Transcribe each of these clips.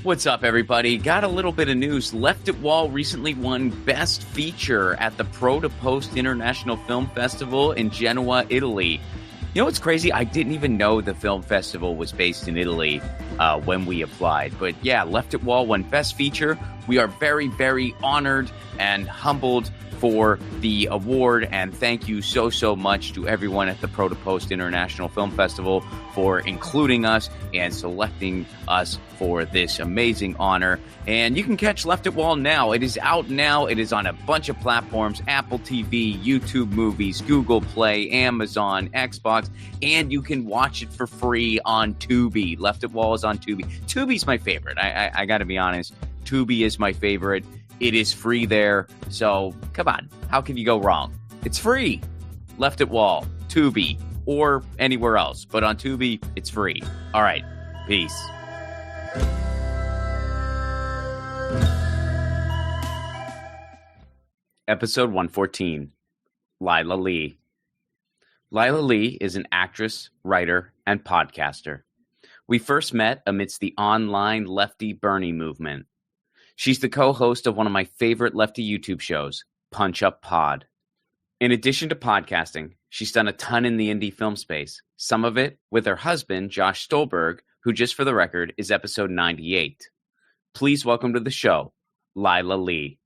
What's up, everybody? Got a little bit of news. Left It Wall recently won Best Feature at the Pro to Post International Film Festival in Genoa, Italy. You know what's crazy? I didn't even know the film festival was based in Italy when we applied. But yeah, Left It Wall won Best Feature. We are very, very honored and humbled for the award, and thank you so much to everyone at the Pro to Post International Film Festival for including us and selecting us for this amazing honor. And you can catch Left It Wall now. It is out now. It is on a bunch of platforms: Apple TV, YouTube Movies, Google Play, Amazon, Xbox, and you can watch it for free on Tubi. Left It Wall is on Tubi. Tubi's my favorite. I got to be honest. Tubi is my favorite. It is free there, so come on. How can you go wrong? It's free. Left It Wall, Tubi, or anywhere else. But on Tubi, it's free. All right. Peace. Episode 114. Leila Leigh. Leila Leigh is an actress, writer, and podcaster. We first met amidst the online Lefty Bernie Movement. She's the co-host of one of my favorite Lefty YouTube shows, PunchUp Pod. In addition to podcasting, she's done a ton in the indie film space, some of it with her husband, Josh Stolberg, who, just for the record, is episode 98. Please welcome to the show, Leila Leigh.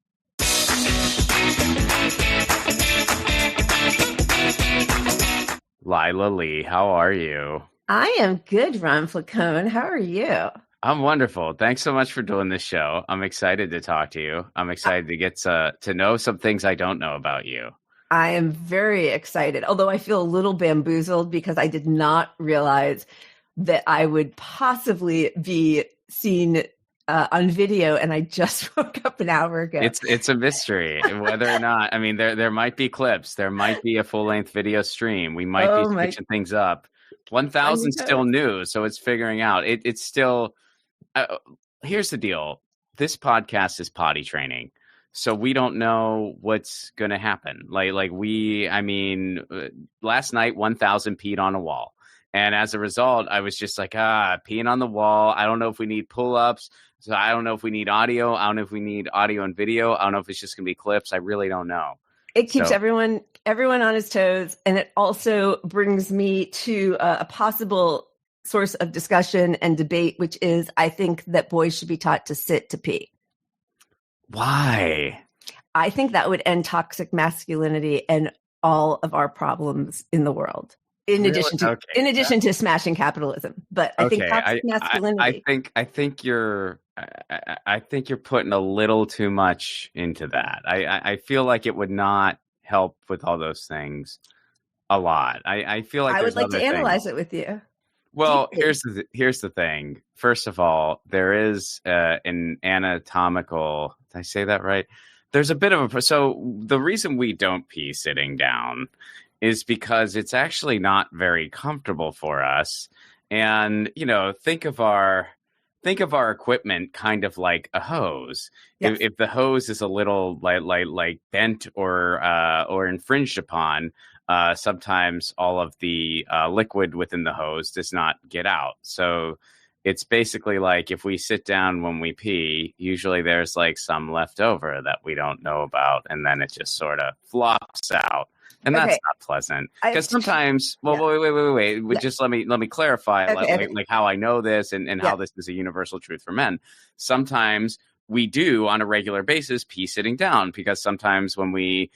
Leila Leigh, how are you? I am good, Ron Flacone. How are you? I'm wonderful. Thanks so much for doing this show. I'm excited to talk to you. I'm excited to get to know some things I don't know about you. I am very excited, although I feel a little bamboozled because I did not realize that I would possibly be seen on video, and I just woke up an hour ago. It's a mystery whether or not. I mean, there might be clips. There might be a full-length video stream. We might be switching things up. 1,000 still new, so it's figuring out. It's still... here's the deal. This podcast is potty training, so we don't know what's going to happen. Last night, 1,000 peed on a wall. And as a result, I was just like, peeing on the wall. I don't know if we need pull-ups. So I don't know if we need audio. I don't know if we need audio and video. I don't know if it's just going to be clips. I really don't know. It keeps everyone on his toes. And it also brings me to a possible source of discussion and debate, which is, I think that boys should be taught to sit to pee. Why? I think that would end toxic masculinity and all of our problems in the world. In addition to smashing capitalism, but I think toxic masculinity. I think you're putting a little too much into that. I feel like it would not help with all those things a lot. I feel like I would like to analyze it with you. Well, here's the thing. First of all, there is an anatomical. Did I say that right? There's a bit of so the reason we don't pee sitting down is because it's actually not very comfortable for us. And think of our equipment kind of like a hose. Yes. If the hose is a little like bent or infringed upon, sometimes all of the liquid within the hose does not get out. So it's basically like if we sit down when we pee, usually there's like some left over that we don't know about, and then it just sort of flops out. And that's not pleasant because sometimes. Well, wait. Yeah. Just let me clarify, like how I know this and how this is a universal truth for men. Sometimes we do on a regular basis pee sitting down because sometimes when we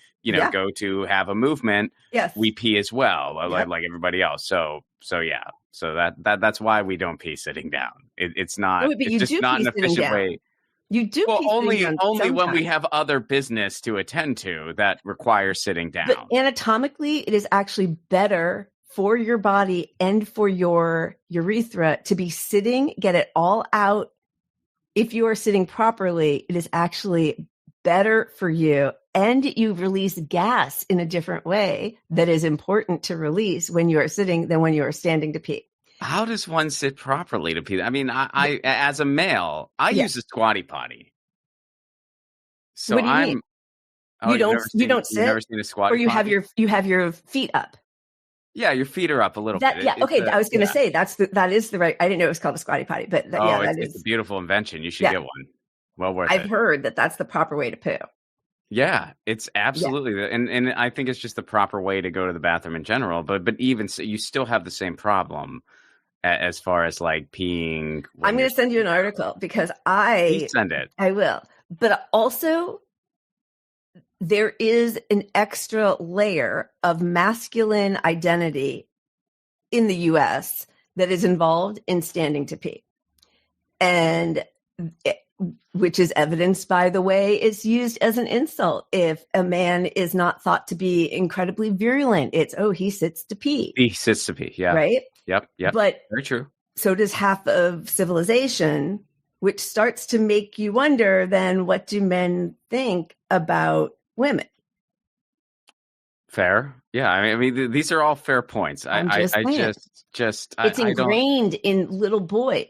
go to have a movement, we pee as well, like everybody else. So that's why we don't pee sitting down. It's not. It's just not an efficient way. You do. Well, only when we have other business to attend to that requires sitting down. But anatomically, it is actually better for your body and for your urethra to be sitting, get it all out. If you are sitting properly, it is actually better for you, and you release gas in a different way that is important to release when you are sitting than when you are standing to pee. How does one sit properly to pee? I mean, I as a male, I use a squatty potty. So what do you mean? Oh, you don't sit, you've never seen a squatty or you potty? have your feet up. Yeah, your feet are up a little That, bit. yeah, okay. I was going to say that is the right. I didn't know it was called a squatty potty, but yeah, that it's is a beautiful invention. You should yeah. get one. Well worth I've it. heard that that's the proper way to poo. Yeah, it's absolutely, and I think it's just the proper way to go to the bathroom in general. But even so, you still have the same problem as far as like peeing. I'm going to send you an article because Please send it. I will. But also, there is an extra layer of masculine identity in the U.S. that is involved in standing to pee. And which is evidenced by the way it's used as an insult. If a man is not thought to be incredibly virulent, it's, oh, he sits to pee. He sits to pee, yeah. Right? Yep. But very true. So does half of civilization, which starts to make you wonder then, what do men think about women? Fair. Yeah. I mean, these are all fair points. It's ingrained in little boys.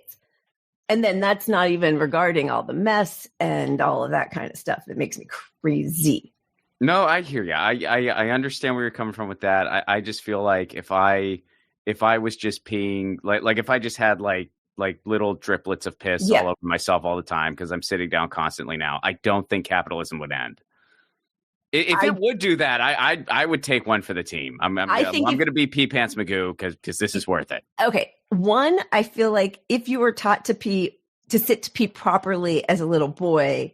And then that's not even regarding all the mess and all of that kind of stuff that makes me crazy. No, I hear you. I understand where you're coming from with that. I just feel like if I was just peeing, like if I just had like little driplets of piss all over myself all the time because I'm sitting down constantly now, I don't think capitalism would end. If it would do that, I would take one for the team. I'm going to be Pee Pants Magoo because this is worth it. Okay. One, I feel like if you were taught to sit to pee properly as a little boy,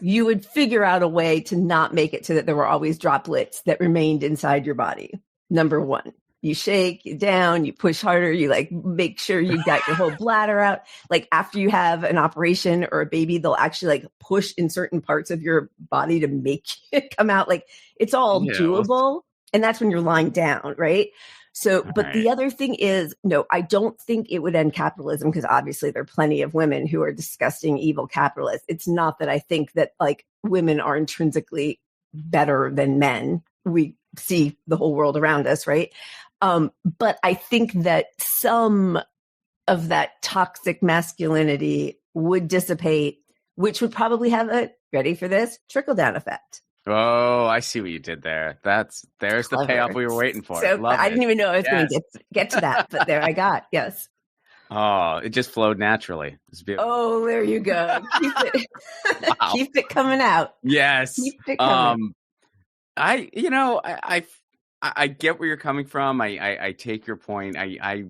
you would figure out a way to not make it so that there were always droplets that remained inside your body. Number one, you shake, you down, you push harder, you like make sure you got your whole bladder out. Like after you have an operation or a baby, they'll actually like push in certain parts of your body to make it come out. Like it's all doable. And that's when you're lying down, right? So, but the other thing is, no, I don't think it would end capitalism because obviously there are plenty of women who are disgusting, evil capitalists. It's not that I think that like women are intrinsically better than men. We see the whole world around us, right? But I think that some of that toxic masculinity would dissipate, which would probably have a, ready for this, trickle-down effect. Oh, I see what you did there. There's the payoff we were waiting for. So I didn't even know I was going to get to that, but there I got. Yes. Oh, it just flowed naturally. Oh, there you go. Keep it coming out. Yes. Keep it coming. I get where you're coming from. I take your point. I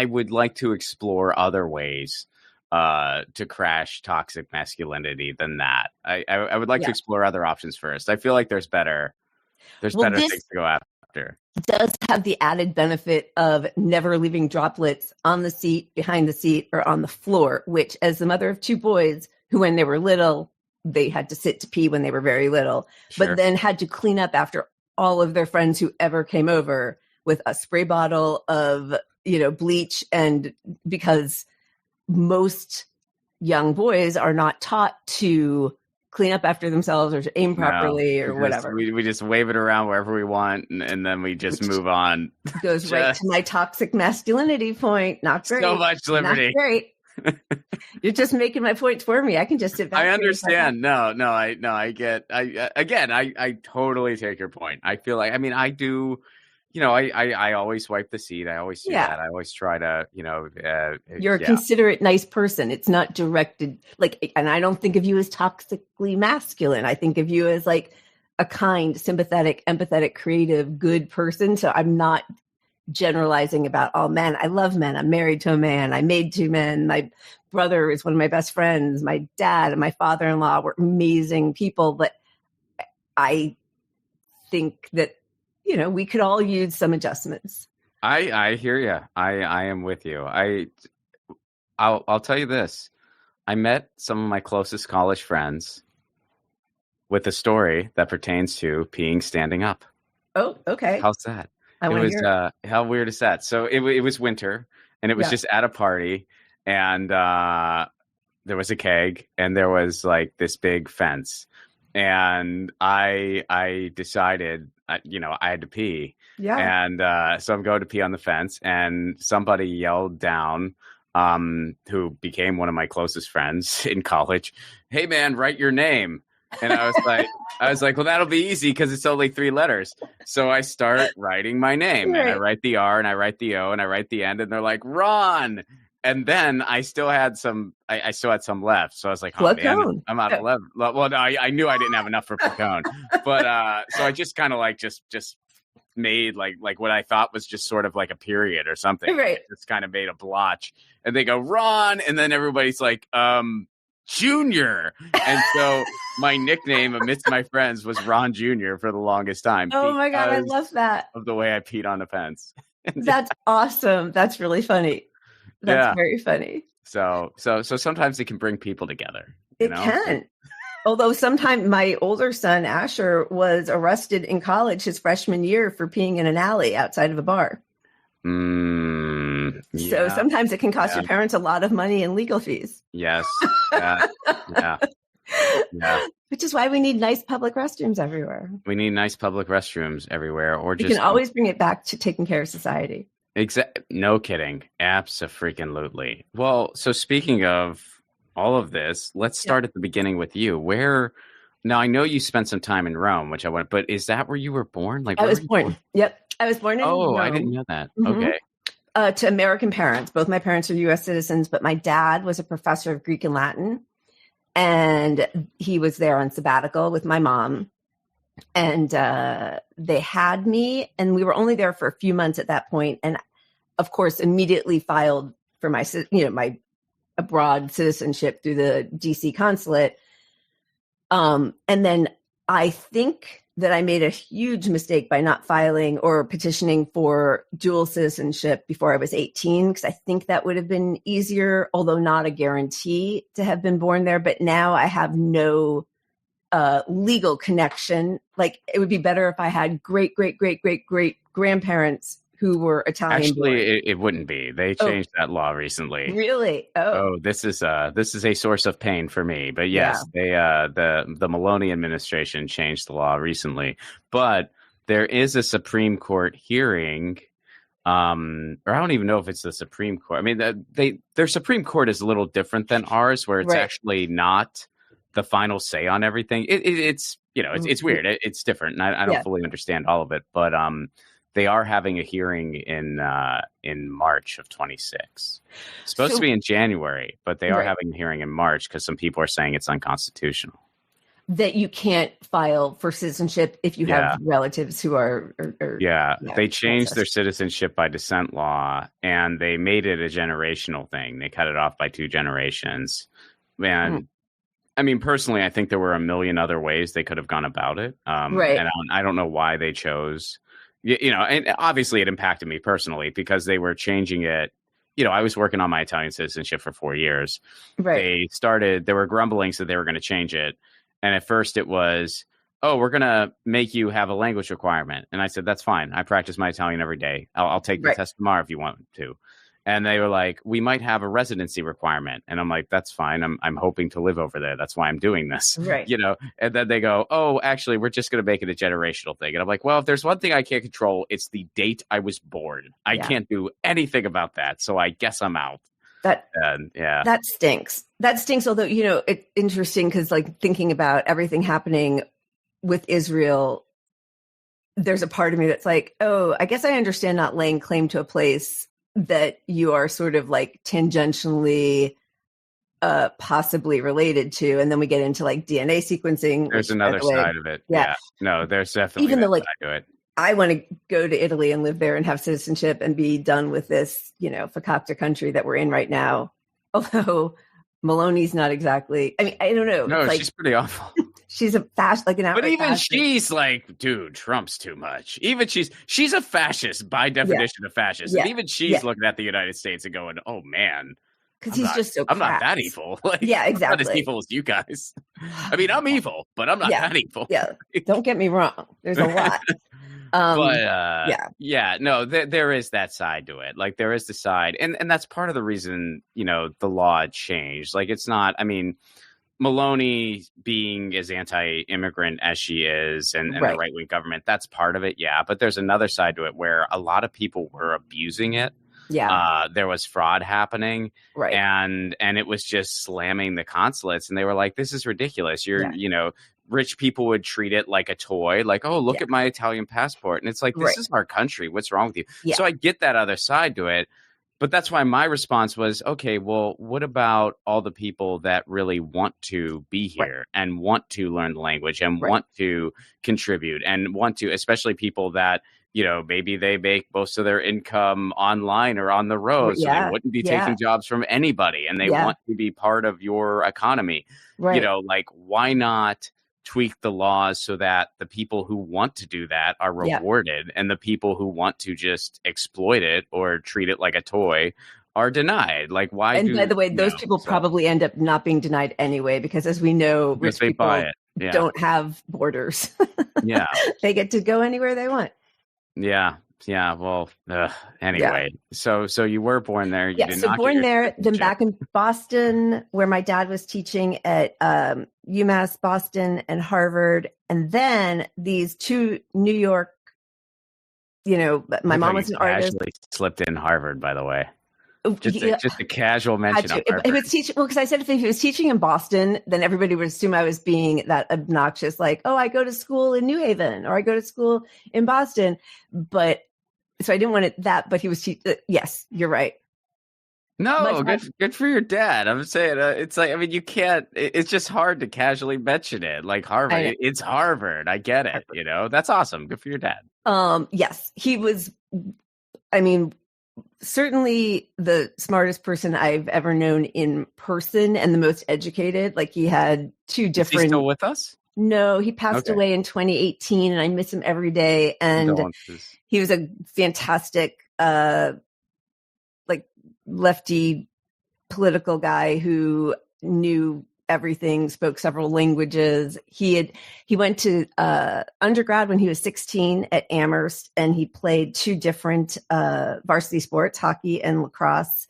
would like to explore other ways to crash toxic masculinity than that. I would like to explore other options first. I feel like there's better things to go after. Does have the added benefit of never leaving droplets on the seat, behind the seat, or on the floor, which as the mother of two boys who when they were little, they had to sit to pee when they were very little, but then had to clean up after all of their friends who ever came over with a spray bottle of, bleach. And because most young boys are not taught to clean up after themselves or to aim properly or whatever. We just wave it around wherever we want and then we just move on. Goes right to my toxic masculinity point. Not great. So much liberty. Not great. You're just making my points for me. I can just sit back. I understand. I totally take your point. I feel like, I do, I always wipe the seat. I always do that. I always try to, you're a considerate, nice person. It's not directed and I don't think of you as toxically masculine. I think of you as like a kind, sympathetic, empathetic, creative, good person. So I'm not generalizing about all men. I love men. I'm married to a man. I made two men. My brother is one of my best friends. My dad and my father-in-law were amazing people, but I think that, we could all use some adjustments. I hear you. I am with you. I'll tell you this. I met some of my closest college friends with a story that pertains to peeing standing up. Oh, okay. How's that? How weird is that? So it was winter and it was just at a party and there was a keg and there was like this big fence and I decided, I had to pee. Yeah. And so I'm going to pee on the fence and somebody yelled down, who became one of my closest friends in college, "Hey man, write your name." And I was like, well, that'll be easy because it's only 3 letters. So I start writing my name, and I write the R, and I write the O, and I write the N, and they're like, Ron. And then I still had some left. So I was like, oh man, I'm out of 11. Well, no, I knew I didn't have enough for Picone. But so I just kind of like just made like what I thought was just sort of like a period or something. Right. Just kind of made a blotch. And they go, Ron. And then everybody's like, Junior. And so my nickname amidst my friends was Ron Jr. for the longest time. Oh my God, I love that. Of the way I peed on the fence. That's awesome. That's really funny. That's very funny. So sometimes it can bring people together. It can. Although sometimes my older son, Asher, was arrested in college his freshman year for peeing in an alley outside of a bar. So sometimes it can cost your parents a lot of money in legal fees. Yes. Yeah. Which is why we need nice public restrooms everywhere. We need nice public restrooms everywhere. Or just you can always bring it back to taking care of society. No kidding. Abso-freaking-lutely. Well, so speaking of all of this, let's start at the beginning with you. Now I know you spent some time in Rome, which I went, but is that where you were born? Like I was born. Yep. I was born in Rome. I didn't know that. Mm-hmm. Okay. To American parents. Both my parents are U.S. citizens, but my dad was a professor of Greek and Latin. And he was there on sabbatical with my mom. And they had me, and we were only there for a few months at that point. And of course, immediately filed for my abroad citizenship through the DC consulate. And then I think that I made a huge mistake by not filing or petitioning for dual citizenship before I was 18, because I think that would have been easier, although not a guarantee to have been born there. But now I have no legal connection. Like, it would be better if I had great grandparents who were Italian. Actually, it wouldn't be. They changed that law recently. Really? This is a source of pain for me. But yes, they the Maloney administration changed the law recently. But there is a Supreme Court hearing, or I don't even know if it's the Supreme Court. I mean, their Supreme Court is a little different than ours, where it's actually not the final say on everything. It's it's weird. It's different, and I don't fully understand all of it. But they are having a hearing in March of 26. It's supposed to be in January, but they are having a hearing in March because some people are saying it's unconstitutional. That you can't file for citizenship if you have relatives who are. They changed their citizenship by descent law, and they made it a generational thing. They cut it off by 2 generations. And I mean, personally, I think there were a million other ways they could have gone about it. And I don't know why they chose. And obviously it impacted me personally because they were changing it. I was working on my Italian citizenship for 4 years. There were grumblings that they were going to change it. And at first it was, we're going to make you have a language requirement. And I said, that's fine. I practice my Italian every day. I'll take the test tomorrow if you want to. And they were like, we might have a residency requirement. And I'm like, that's fine. I'm hoping to live over there. That's why I'm doing this. And then they go, actually, we're just going to make it a generational thing. And I'm like, well, if there's one thing I can't control, it's the date I was born. I can't do anything about that. So I guess I'm out. That stinks. That stinks. Although, it's interesting because, like, thinking about everything happening with Israel, there's a part of me that's like, I guess I understand not laying claim to a place that you are sort of like tangentially possibly related to. And then we get into like DNA sequencing. There's another side of it. Yeah. No, there's definitely even though, like, side to it. I want to go to Italy and live there and have citizenship and be done with this, fakakta country that we're in right now. Although Maloney's not exactly, I mean, I don't know. No, she's pretty awful. She's a fascist, like an outright But even fascist. she's like, dude, Trump's too much. Even she's a fascist by definition of fascist. And even she's looking at the United States and going, oh man. Because he's just so I'm not that evil. Like, exactly. I'm not as evil as you guys. I mean, I'm evil, but I'm not that evil. Yeah. Don't get me wrong. There's a lot. There is that side to it. Like, there is the side. And that's part of the reason, the law changed. Like, it's not, I mean, Maloney being as anti-immigrant as she is and the right-wing government, that's part of it, but there's another side to it where a lot of people were abusing it. there was fraud happening, Right. and it was just slamming the consulates, and they were like, this is ridiculous. Rich people would treat it like a toy, like, oh, look at my Italian passport. And it's like, this is our country. What's wrong with you? Yeah. So I get that other side to it. But that's why my response was, okay, well, what about all the people that really want to be here and want to learn the language and want to contribute and want to, especially people that, maybe they make most of their income online or on the road. So they wouldn't be taking jobs from anybody, and they want to be part of your economy. Right. Like, why not tweak the laws so that the people who want to do that are rewarded and the people who want to just exploit it or treat it like a toy are denied? Like, why? And by the way, those people probably end up not being denied anyway, because as we know, rich people don't have borders. They get to go anywhere they want. Yeah. Well, anyway, so you were born there. You did so not born there, then back in Boston, where my dad was teaching at UMass Boston and Harvard. And then these two New York, my mom was an artist. Slipped in Harvard, by the way. Just a casual mention of Harvard. He was teaching, because I said if he was teaching in Boston, then everybody would assume I was being that obnoxious, like, oh, I go to school in New Haven or I go to school in Boston. But so I didn't want it that, but he was yes, you're right. No, good for your dad. I'm saying it's like, I mean, you can't, it's just hard to casually mention it. Like Harvard, it's Harvard. I get it. That's awesome. Good for your dad. Yes, he was, certainly the smartest person I've ever known in person and the most educated. Like, he had two different. Is he still with us? No, he passed away in 2018, and I miss him every day. And he was a fantastic, lefty political guy who knew everything, spoke several languages. He went to undergrad when he was 16 at Amherst, and he played two different varsity sports, hockey and lacrosse.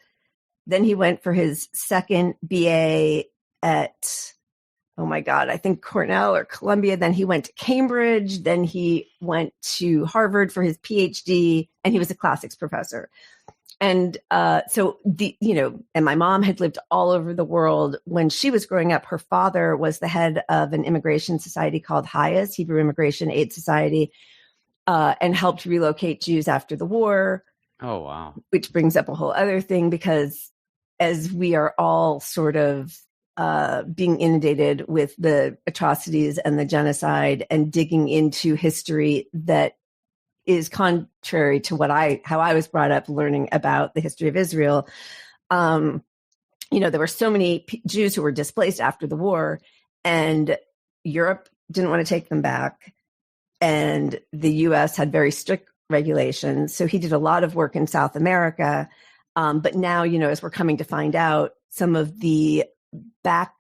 Then he went for his second BA at, oh my God, I think Cornell or Columbia. Then he went to Cambridge. Then he went to Harvard for his PhD, and he was a classics professor. And and my mom had lived all over the world. When she was growing up, her father was the head of an immigration society called HIAS, Hebrew Immigration Aid Society, and helped relocate Jews after the war. Oh, wow. Which brings up a whole other thing, because as we are all sort of being inundated with the atrocities and the genocide and digging into history that is contrary to how I was brought up learning about the history of Israel. There were so many Jews who were displaced after the war, and Europe didn't want to take them back. And the US had very strict regulations. So he did a lot of work in South America. But now, as we're coming to find out, some of the back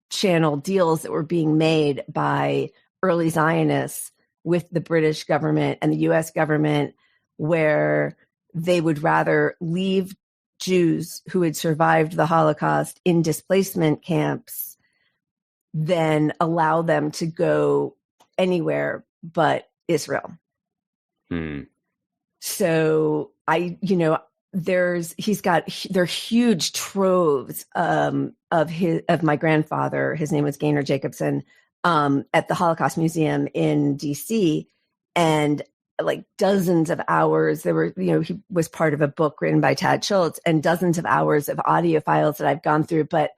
channel deals that were being made by early Zionists with the British government and the US government, where they would rather leave Jews who had survived the Holocaust in displacement camps than allow them to go anywhere but Israel. So there are huge troves of my grandfather. His name was Gaynor Jacobson, at the Holocaust Museum in DC, and like dozens of hours. There were, he was part of a book written by Tad Schultz, and dozens of hours of audio files that I've gone through, but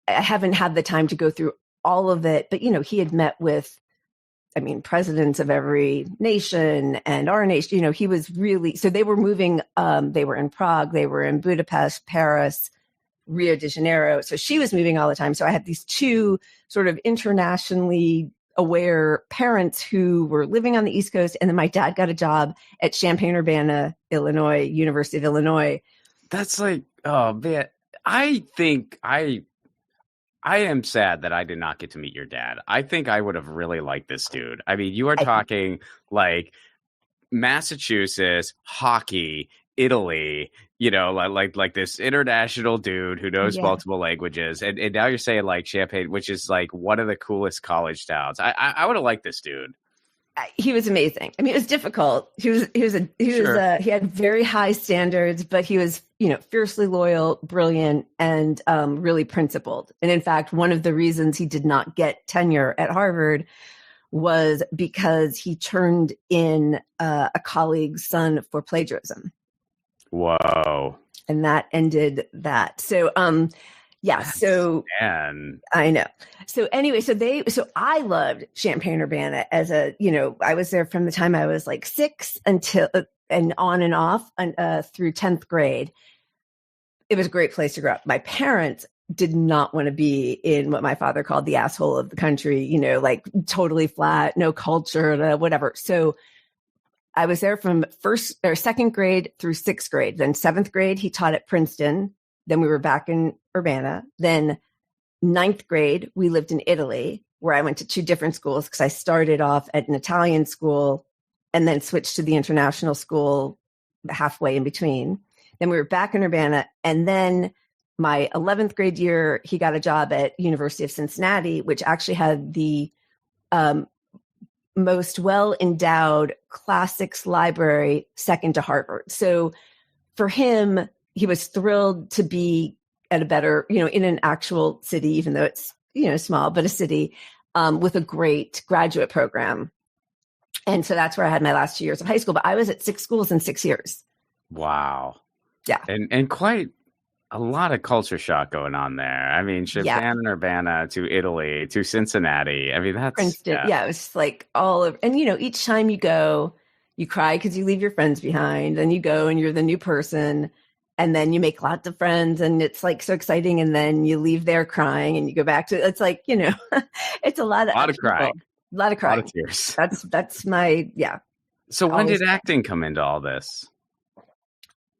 I haven't had the time to go through all of it. But, he had met with, presidents of every nation and our nation. He was really, so they were moving, they were in Prague, they were in Budapest, Paris, Rio de Janeiro. So she was moving all the time. So I had these two sort of internationally aware parents who were living on the East Coast. And then my dad got a job at Champaign-Urbana, Illinois, University of Illinois. That's like, oh man, I think I am sad that I did not get to meet your dad. I think I would have really liked this dude. You are talking like Massachusetts, hockey, Italy, like this international dude who knows multiple languages. And now you're saying like Champaign, which is like one of the coolest college towns. I would have liked this dude. He was amazing. I mean, it was difficult. He had very high standards, but he was, fiercely loyal, brilliant, and really principled. And in fact, one of the reasons he did not get tenure at Harvard was because he turned in a colleague's son for plagiarism. Whoa. And that ended that. So, I know. So anyway, so I loved Champaign-Urbana as I was there from the time I was like 6 until and on and off through 10th grade. It was a great place to grow up. My parents did not want to be in what my father called the asshole of the country, like totally flat, no culture, whatever. So I was there from second grade through 6th grade. Then 7th grade, he taught at Princeton. Then we were back in Urbana. Then 9th grade, we lived in Italy, where I went to 2 different schools because I started off at an Italian school and then switched to the international school halfway in between. Then we were back in Urbana. And then my 11th grade year, he got a job at University of Cincinnati, which actually had the most well-endowed classics library, second to Harvard. So for him, he was thrilled to be at a better, in an actual city, even though it's, small, but a city with a great graduate program. And so that's where I had my last 2 years of high school, but I was at 6 schools in 6 years. Wow. Yeah. And quite a lot of culture shock going on there. I mean, Champaign-Urbana to Italy to Cincinnati. I mean, that's Princeton. Yeah, it was like all of, and each time you go, you cry because you leave your friends behind, and you go and you're the new person, and then you make lots of friends, and it's like so exciting, and then you leave there crying, and you go back to it's like it's a lot of crying, a lot of tears. That's my So when did acting come into all this?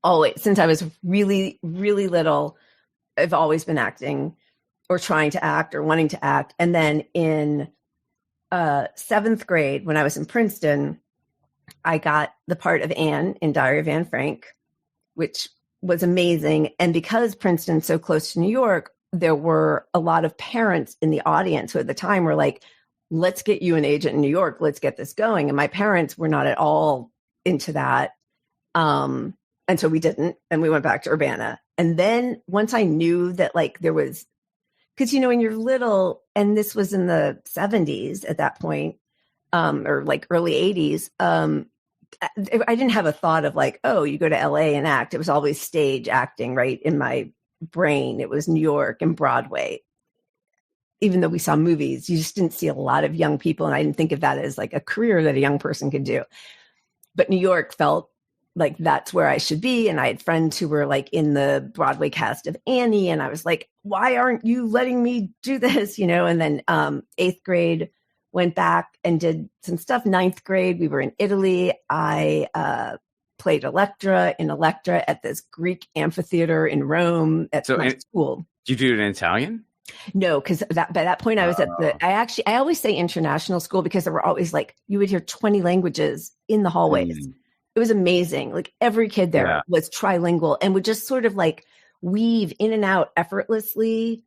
Always, since I was really, really little, I've always been acting or trying to act or wanting to act. And then in 7th grade, when I was in Princeton, I got the part of Anne in Diary of Anne Frank, which was amazing. And because Princeton's so close to New York, there were a lot of parents in the audience who at the time were like, let's get you an agent in New York. Let's get this going. And my parents were not at all into that. And so we didn't, and we went back to Urbana. And then once I knew that there was, because, when you're little, and this was in the 70s at that point, or early 80s, I didn't have a thought of you go to LA and act. It was always stage acting, right? In my brain, it was New York and Broadway. Even though we saw movies, you just didn't see a lot of young people. And I didn't think of that as a career that a young person could do. But New York felt like that's where I should be. And I had friends who were in the Broadway cast of Annie. And I was like, why aren't you letting me do this? And then 8th grade, went back and did some stuff. 9th grade, we were in Italy. I played Electra at this Greek amphitheater in Rome at my school. Did you do it in Italian? No, because by that point I was at I always say international school because there were always you would hear 20 languages in the hallways. It was amazing. Every kid there was trilingual and would just sort of weave in and out effortlessly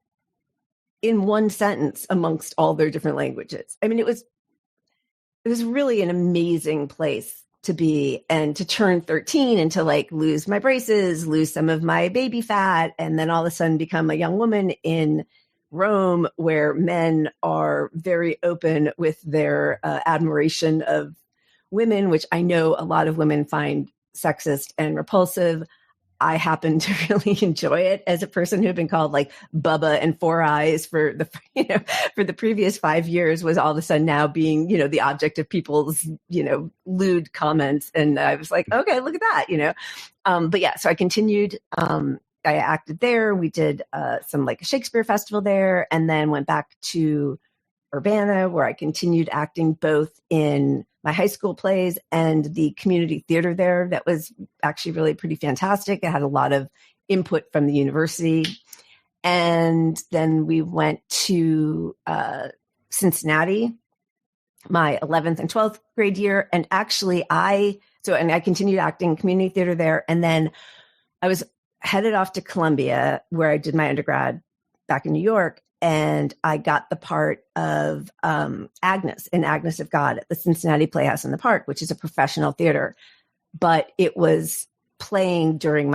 in one sentence amongst all their different languages. I mean, it was really an amazing place to be, and to turn 13 and to lose my braces, lose some of my baby fat, and then all of a sudden become a young woman in Rome where men are very open with their admiration of women, which I know a lot of women find sexist and repulsive. I happen to really enjoy it as a person who had been called Bubba and Four Eyes for the previous 5 years, was all of a sudden now being, the object of people's, lewd comments. And I was like, okay, look at that, But yeah, so I continued, I acted there. We did some a Shakespeare festival there, and then went back to Urbana, where I continued acting both in my high school plays and the community theater there. That was actually really pretty fantastic. I had a lot of input from the university. And then we went to Cincinnati, my 11th and 12th grade year. And actually I continued acting community theater there. And then I was headed off to Columbia, where I did my undergrad back in New York. and I got the part of Agnes in Agnes of God at the Cincinnati Playhouse in the Park, which is a professional theater. But it was playing during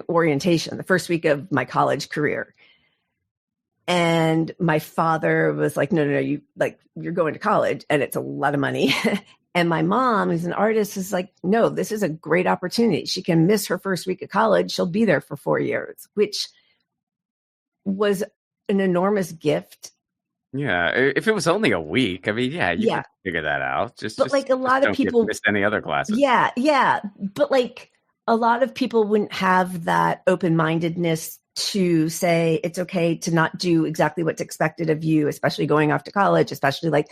orientation, the first week of my college career. And my father was like, no, you're going to college and it's a lot of money. And my mom, who's an artist, is like, no, this is a great opportunity. She can miss her first week of college. She'll be there for 4 years, which was an enormous gift. Yeah. If it was only a week, I mean, you could figure that out. But like a lot of people miss any other classes. Yeah. Yeah. But like a lot of people wouldn't have that open-mindedness to say it's okay to not do exactly what's expected of you, especially going off to college, especially like,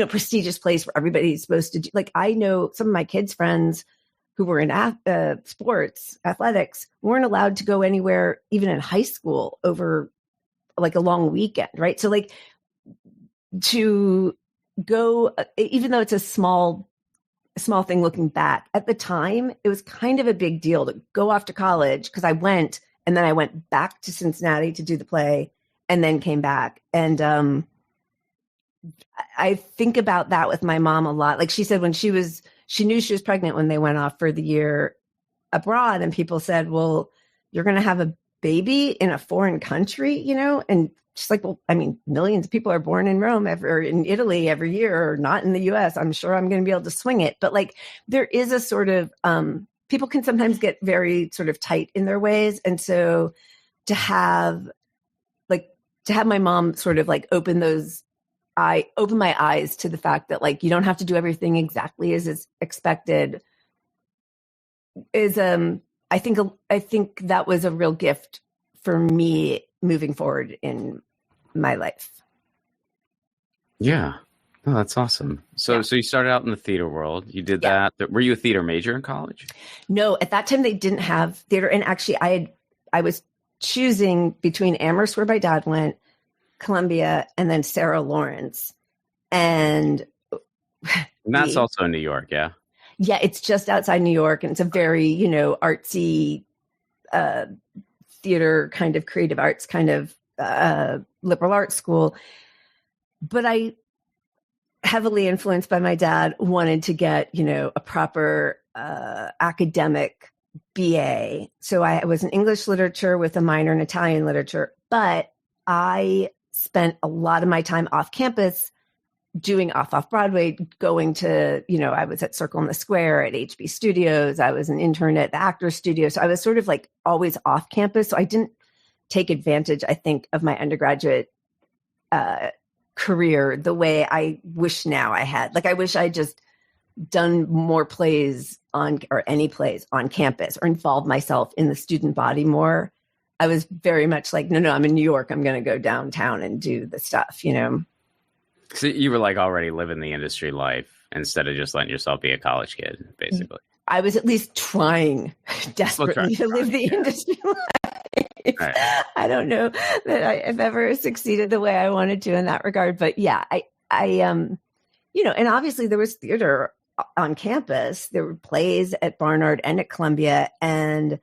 prestigious place where everybody's supposed to do. Like I know some of my kids' friends who were in sports, athletics, weren't allowed to go anywhere, even in high school, over like a long weekend, right? So like to go, even though it's a small thing looking back, at the time, it was kind of a big deal to go off to college, because I went, and then I went back to Cincinnati to do the play and then came back. And I think about that with my mom a lot. Like she said, when she knew she was pregnant when they went off for the year abroad, and people said, well, you're going to have a baby in a foreign country, and she's like, well, I mean, millions of people are born in Rome or in Italy every year, or not in the US. I'm sure I'm going to be able to swing it. But like, there is a sort of, people can sometimes get very sort of tight in their ways. And so to have my mom sort of like open my eyes to the fact that like, you don't have to do everything exactly as is expected is, I think that was a real gift for me moving forward in my life. Yeah. Oh, that's awesome. So you started out in the theater world. You did that. Were you a theater major in college? No, at that time they didn't have theater. And actually I was choosing between Amherst, where my dad went, Columbia, and then Sarah Lawrence. And that's also in New York. Yeah. Yeah. It's just outside New York. And it's a very, artsy, theater kind of creative arts kind of liberal arts school. But I, heavily influenced by my dad, wanted to get, a proper academic BA. So I was in English literature with a minor in Italian literature, but I spent a lot of my time off campus doing off Broadway, going to, I was at Circle in the Square, at HB Studios. I was an intern at the Actors Studio. So I was sort of like always off campus. So I didn't take advantage, I think, of my undergraduate career the way I wish now I had. Like, I wish I'd just done more plays or any plays on campus, or involved myself in the student body more. I was very much like, no, I'm in New York. I'm going to go downtown and do the stuff, So you were like already living the industry life instead of just letting yourself be a college kid, basically. I was at least trying desperately to live the industry life. Right. I don't know that I've ever succeeded the way I wanted to in that regard, but yeah, I and obviously there was theater on campus. There were plays at Barnard and at Columbia, and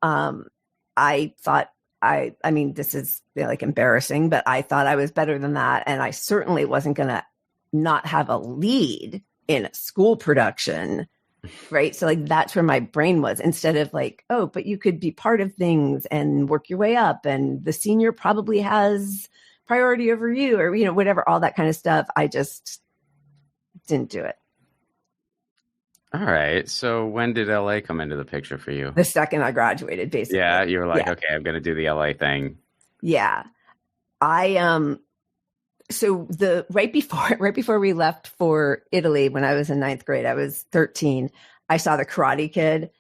I thought I mean, this is like embarrassing, but I thought I was better than that, and I certainly wasn't going to not have a lead in a school production. Right. So like, that's where my brain was, instead of like, oh, but you could be part of things and work your way up, and the senior probably has priority over you, or, whatever, all that kind of stuff. I just didn't do it. All right. So when did LA come into the picture for you? The second I graduated, basically. Yeah. You were like, okay, I'm going to do the LA thing. Yeah. So right before we left for Italy, when I was in 9th grade, I was 13. I saw The Karate Kid,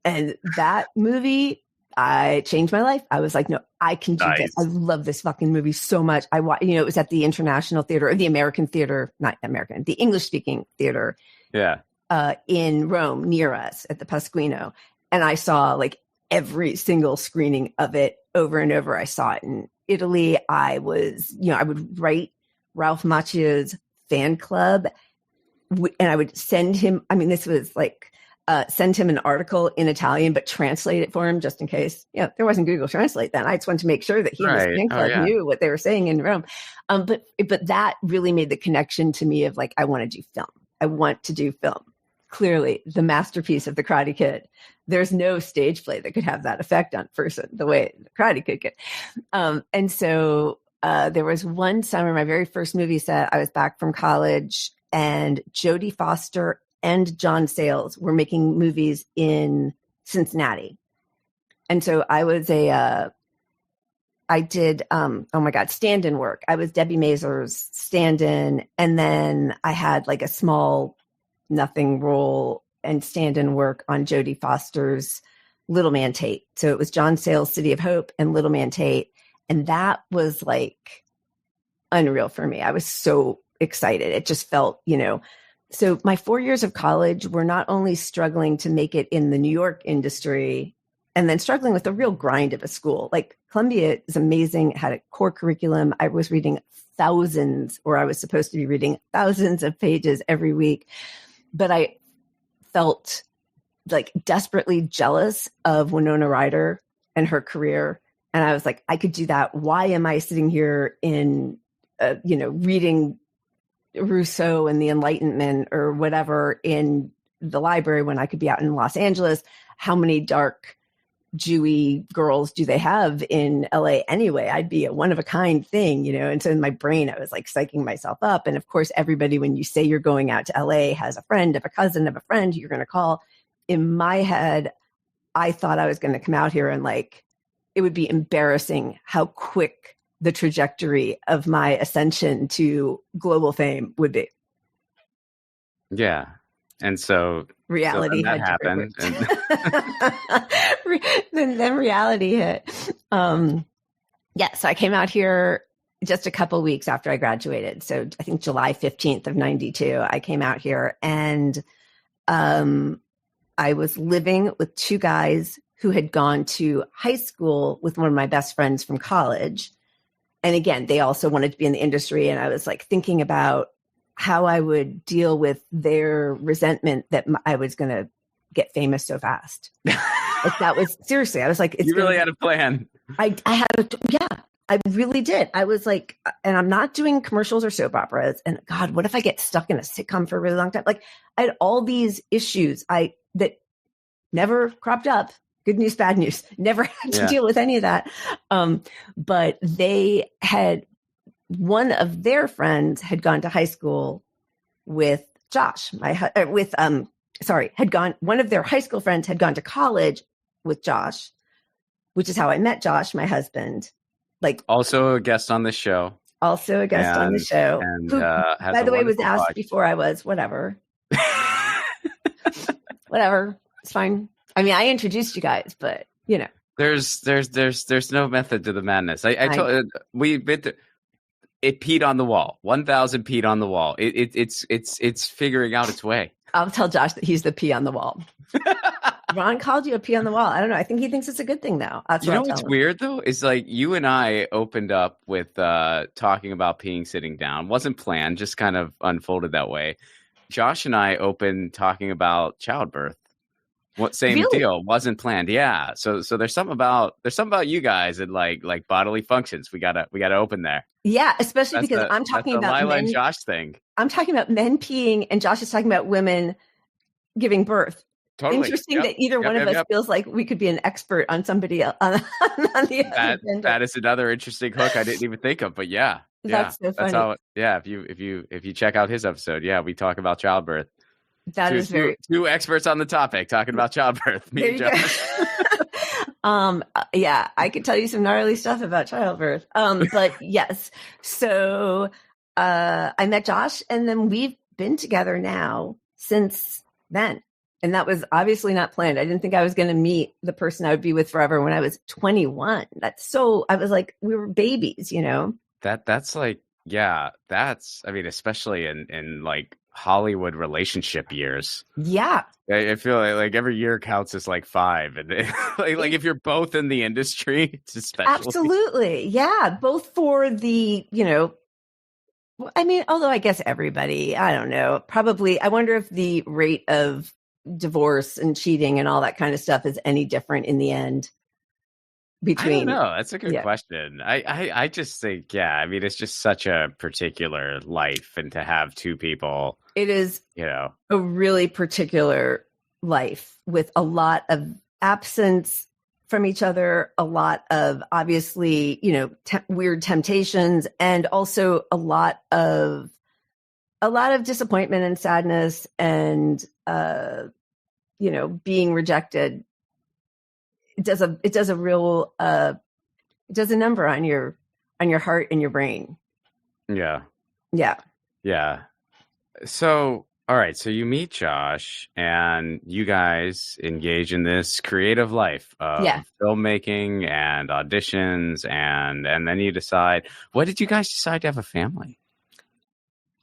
and that movie, I changed my life. I was like, no, I can do this. I love this fucking movie so much. It was at the International Theater, or the American Theater, not American, the English speaking theater. Yeah. In Rome, near us at the Pasquino, and I saw like every single screening of it over and over. I saw it in Italy. I would write Ralph Macchio's fan club, and I would send him. I mean, this was like send him an article in Italian, but translate it for him just in case. There wasn't Google Translate then. I just wanted to make sure that he and his fan club knew what they were saying in Rome. But that really made the connection to me of like, I want to do film. I want to do film. Clearly, the masterpiece of The Karate Kid. There's no stage play that could have that effect on a person the way The Karate Kid could. And so there was one summer, my very first movie set, I was back from college, and Jodie Foster and John Sayles were making movies in Cincinnati. And so I was I did, stand-in work. I was Debbie Mazur's stand-in, and then I had like a small nothing role and stand-in work on Jodie Foster's Little Man Tate. So it was John Sayles' City of Hope and Little Man Tate. And that was like unreal for me. I was so excited. It just felt, so my 4 years of college were not only struggling to make it in the New York industry and then struggling with the real grind of a school. Like Columbia is amazing, had a core curriculum. I was reading I was supposed to be reading thousands of pages every week. But I felt like desperately jealous of Winona Ryder and her career. And I was like, I could do that. Why am I sitting here in, reading Rousseau and the Enlightenment or whatever in the library when I could be out in Los Angeles? How many dark Jewy girls do they have in LA anyway? I'd be a one of a kind thing, And so in my brain, I was like psyching myself up. And of course, everybody, when you say you're going out to LA, has a friend of a cousin of a friend you're going to call. In my head, I thought I was going to come out here and like, it would be embarrassing how quick the trajectory of my ascension to global fame would be. Yeah. And so reality that happened. Then reality hit. So I came out here just a couple weeks after I graduated. So I think July 15th of 92, I came out here, and I was living with two guys who had gone to high school with one of my best friends from college. And again, they also wanted to be in the industry. And I was like thinking about how I would deal with their resentment that I was going to get famous so fast. Like that was seriously, I was like, you really had a plan. I really did. I was like, and I'm not doing commercials or soap operas. And God, what if I get stuck in a sitcom for a really long time? Like I had all these issues that never cropped up. Good news, bad news. Never had to deal with any of that. But they had, one of their friends had gone to high school with Josh, one of their high school friends had gone to college with Josh, which is how I met Josh, my husband. Like also a guest on the show. And, who, by the way, was asked podcast before I was, whatever. Whatever. It's fine. I mean, I introduced you guys, but there's no method to the madness. I told it peed on the wall. 1,000 peed on the wall. It's figuring out its way. I'll tell Josh that he's the pee on the wall. Ron called you a pee on the wall. I don't know. I think he thinks it's a good thing now. That's you know what's weird though is like you and I opened up with talking about peeing sitting down. Wasn't planned, just kind of unfolded that way. Josh and I opened talking about childbirth. Same deal. Wasn't planned. Yeah. So there's something about you guys and like bodily functions. We gotta open there. Yeah, especially because I'm talking about Leila and Josh thing. I'm talking about men peeing, and Josh is talking about women giving birth. Totally. Interesting that either one of us feels like we could be an expert on somebody else, on the other gender. That is another interesting hook I didn't even think of. But yeah, that's so funny. If you check out his episode, we talk about childbirth. That is very two experts on the topic talking about childbirth. Me and Josh. I could tell you some gnarly stuff about childbirth. But yes, so I met Josh, and then we've been together now since then. And that was obviously not planned. I didn't think I was going to meet the person I would be with forever when I was 21. I was like, we were babies, That's like, I mean, especially in like Hollywood relationship years. Yeah. I feel like every year counts as like 5. And like if you're both in the industry, it's especially. Absolutely. Yeah. Both for the, I mean, although I guess everybody, I don't know, probably, I wonder if the rate of divorce and cheating and all that kind of stuff is any different in the end. I don't know. That's a good question. I just think, I mean, it's just such a particular life, and to have two people, it is, a really particular life with a lot of absence from each other, a lot of obviously, weird temptations, and also a lot of disappointment and sadness, and being rejected. It does a number on your heart and your brain. Yeah. So, all right. So you meet Josh, and you guys engage in this creative life of filmmaking and auditions, and then you decide. What did you guys decide to have a family?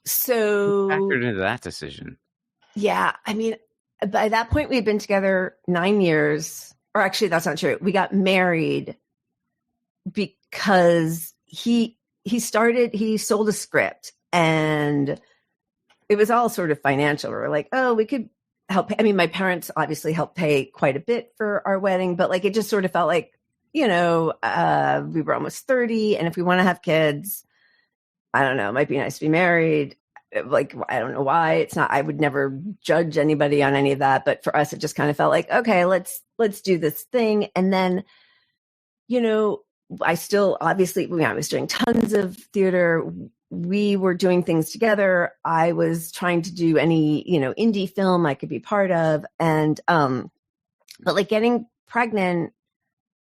So what factored into that decision? Yeah, I mean, by that point we had been together 9 years. Or actually, that's not true. We got married because he sold a script, and it was all sort of financial. We were like, oh, we could help. I mean, my parents obviously helped pay quite a bit for our wedding, but like, it just sort of felt like, we were almost 30. And if we want to have kids, I don't know, it might be nice to be married. Like, I don't know why. It's not, I would never judge anybody on any of that. But for us, it just kind of felt like, okay, let's do this thing. And then, I still, obviously, I was doing tons of theater. We were doing things together. I was trying to do any, indie film I could be part of. And, but like getting pregnant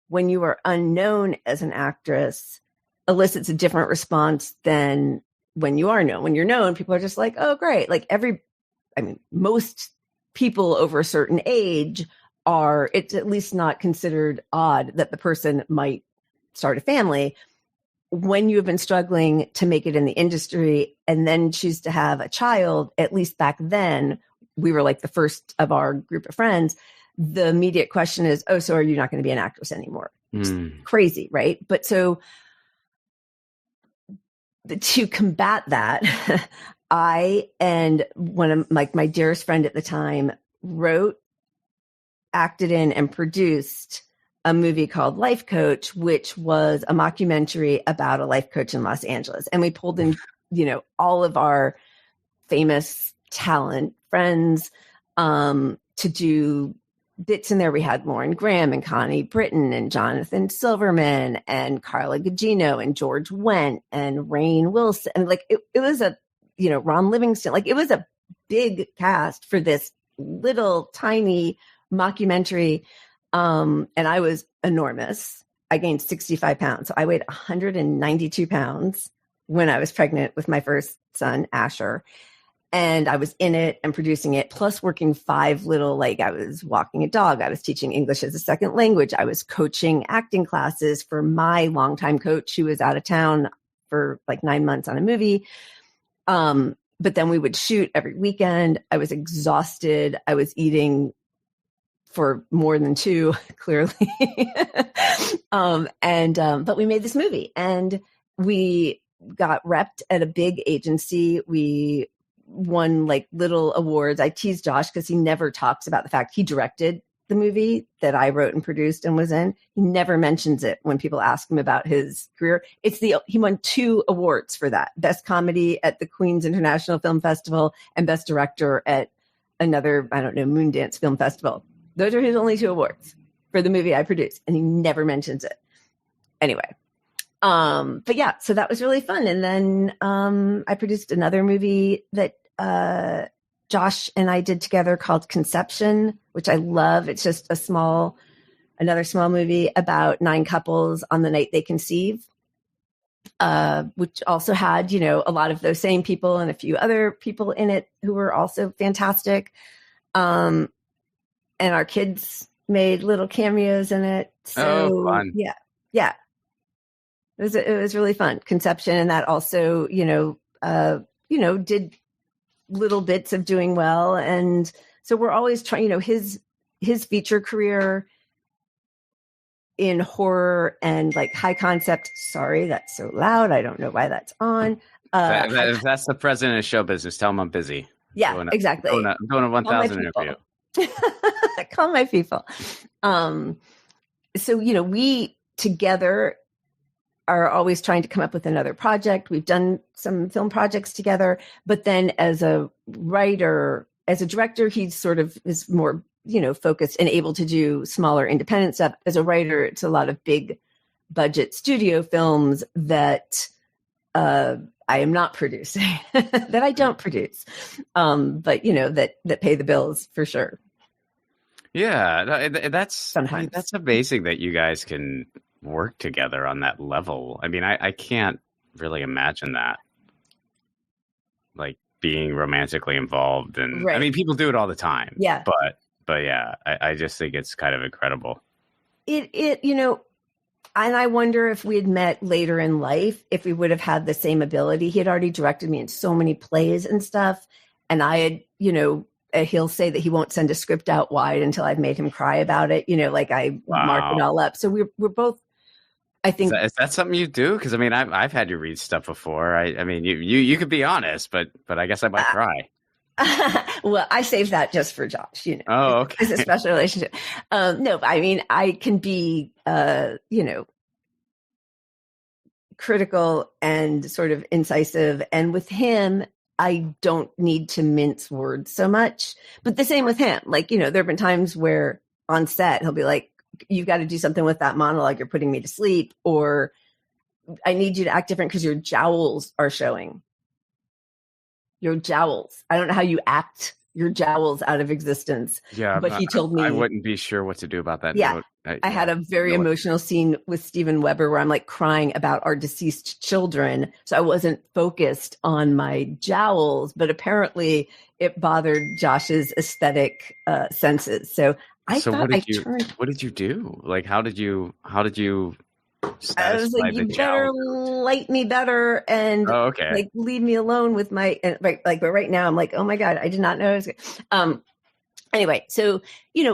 when you are unknown as an actress elicits a different response than when you are known. When you're known, people are just like, oh, great. Like most people over a certain age it's at least not considered odd that the person might start a family. When you have been struggling to make it in the industry and then choose to have a child, at least back then, we were like the first of our group of friends. The immediate question is, oh, so are you not going to be an actress anymore? Crazy, right? But so to combat that, I and one of my dearest friend at the time wrote, acted in, and produced a movie called Life Coach, which was a mockumentary about a life coach in Los Angeles. And we pulled in, all of our famous talent friends to do bits in there. We had Lauren Graham and Connie Britton and Jonathan Silverman and Carla Gugino and George Wendt and Rainn Wilson. And like, it was a, Ron Livingston, like it was a big cast for this little tiny mockumentary. And I was enormous. I gained 65 pounds. So I weighed 192 pounds when I was pregnant with my first son, Asher. And I was in it and producing it, plus working 5 little, I was walking a dog. I was teaching English as a second language. I was coaching acting classes for my longtime coach who was out of town for 9 months on a movie. But then we would shoot every weekend. I was exhausted. I was eating for more than 2, clearly. But we made this movie, and we got repped at a big agency. We won little awards. I tease Josh because he never talks about the fact he directed the movie that I wrote and produced and was in. He never mentions it when people ask him about his career. He won 2 awards for that: Best Comedy at the Queens International Film Festival and Best Director at another, Moondance Film Festival. Those are his only 2 awards for the movie I produced, and he never mentions it. Anyway, but yeah, so that was really fun. And then I produced another movie that Josh and I did together called Conception, which I love. It's just another small movie about 9 couples on the night they conceive, which also had, a lot of those same people and a few other people in it who were also fantastic. And our kids made little cameos in it. So fun. Yeah. It was really fun. Conception. And that also, did little bits of doing well. And so we're always trying, his feature career in horror and high concept. Sorry, that's so loud. I don't know why that's on. That's the president of show business. Tell him I'm busy. Yeah, exactly. I'm doing a 1,000 interview. Call my people. So, we together are always trying to come up with another project. We've done some film projects together, but then as a writer, as a director, he sort of is more, focused and able to do smaller independent stuff. As a writer, it's a lot of big budget studio films that I am not producing, that I don't produce, but that pay the bills for sure. Yeah, that's Sometimes. That's amazing that you guys can work together on that level. I mean, I can't really imagine that, like being romantically involved, and Right. I mean, people do it all the time. Yeah, but yeah, I just think it's kind of incredible. It and I wonder if we had met later in life, if we would have had the same ability. He had already directed me in so many plays and stuff, and I had, he'll say that he won't send a script out wide until I've made him cry about it. Like I mark it all up. So we're both, I think. Is that something you do? Because I mean, I've had you read stuff before. I mean, you could be honest, but I guess I might cry. Well, I saved that just for Josh. Oh, okay. It's a special relationship. No, but I mean, I can be, critical and sort of incisive, and with him, I don't need to mince words so much. But the same with him. Like, there have been times where on set, he'll be like, you've got to do something with that monologue. You're putting me to sleep. Or I need you to act different because your jowls are showing. Your jowls. I don't know how you act your jowls out of existence. Yeah. But he told me. I wouldn't be sure what to do about that. Yeah. I had a very emotional scene with Steven Weber where I'm like crying about our deceased children. So I wasn't focused on my jowls, but apparently it bothered Josh's aesthetic senses. So what did you do? Like, how did you I was like, you better light me better and like leave me alone with my, but right now I'm like, oh my God, I did not know. Anyway, so,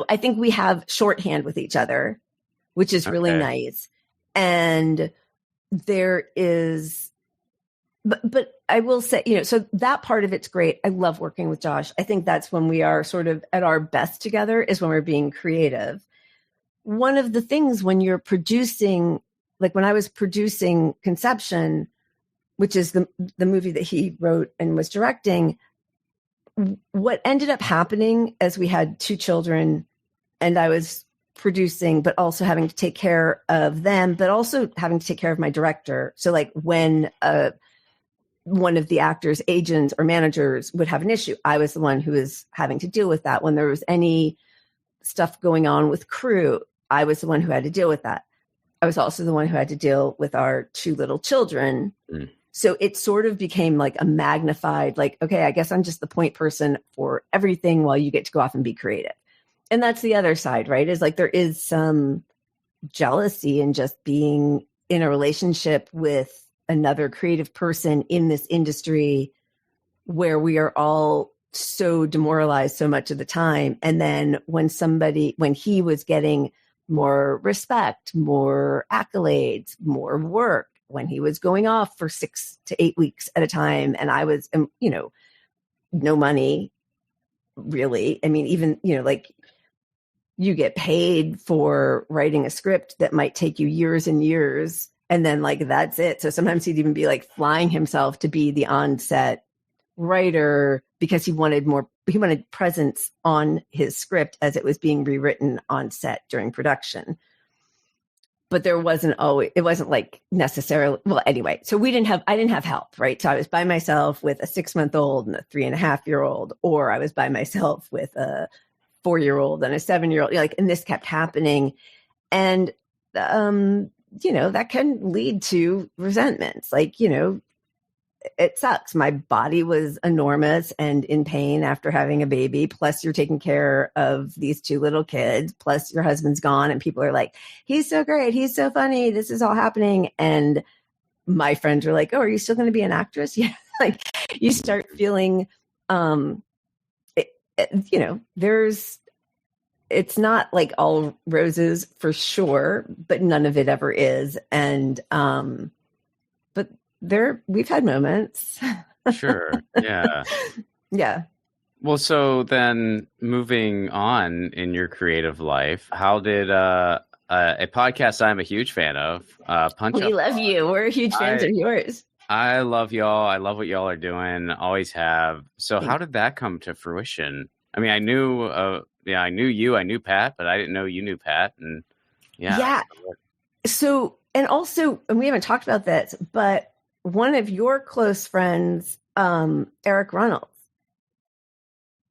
I think we have shorthand with each other, which is really nice. And there is, but I will say, so that part of it's great. I love working with Josh. I think that's when we are sort of at our best together, is when we're being creative. One of the things when you're producing, like when I was producing Conception, which is the movie that he wrote and was directing, what ended up happening as we had two children and I was producing, but also having to take care of them, but also having to take care of my director. So like when one of the actors' agents or managers would have an issue, I was the one who was having to deal with that. When there was any stuff going on with crew, I was the one who had to deal with that. I was also the one who had to deal with our two little children. Mm. So it sort of became like a magnified, like, okay, I guess I'm just the point person for everything while you get to go off and be creative. And that's the other side, right? Is like there is some jealousy in just being in a relationship with another creative person in this industry where we are all so demoralized so much of the time. And then when he was getting more respect, more accolades, more work, when he was going off for 6 to 8 weeks at a time, and I was, no money, really. I mean, even, like you get paid for writing a script that might take you years and years, and then like, that's it. So sometimes he'd even be like flying himself to be the on-set writer because he wanted presence on his script as it was being rewritten on set during production. But it wasn't like necessarily, well, anyway, so I didn't have help, right? So I was by myself with a 6-month-old and a 3.5-year-old, or I was by myself with a 4-year-old and a 7-year-old, and this kept happening. And, that can lead to resentments. Like, it sucks. My body was enormous and in pain after having a baby. Plus you're taking care of these two little kids. Plus your husband's gone and people are like, he's so great. He's so funny. This is all happening. And my friends are like, oh, are you still going to be an actress? Yeah. Like you start feeling, it's not like all roses for sure, but none of it ever is. And, we've had moments. Sure. Yeah. Yeah. Well, so then moving on in your creative life, how did a podcast I'm a huge fan of, PunchUp We love you. We're huge fans of yours. I love y'all. I love what y'all are doing. Always have. So Thanks. how did that come to fruition? I mean, I knew you, I knew Pat, but I didn't know you knew Pat. And yeah. So, and we haven't talked about this, but one of your close friends, Eric Runnels.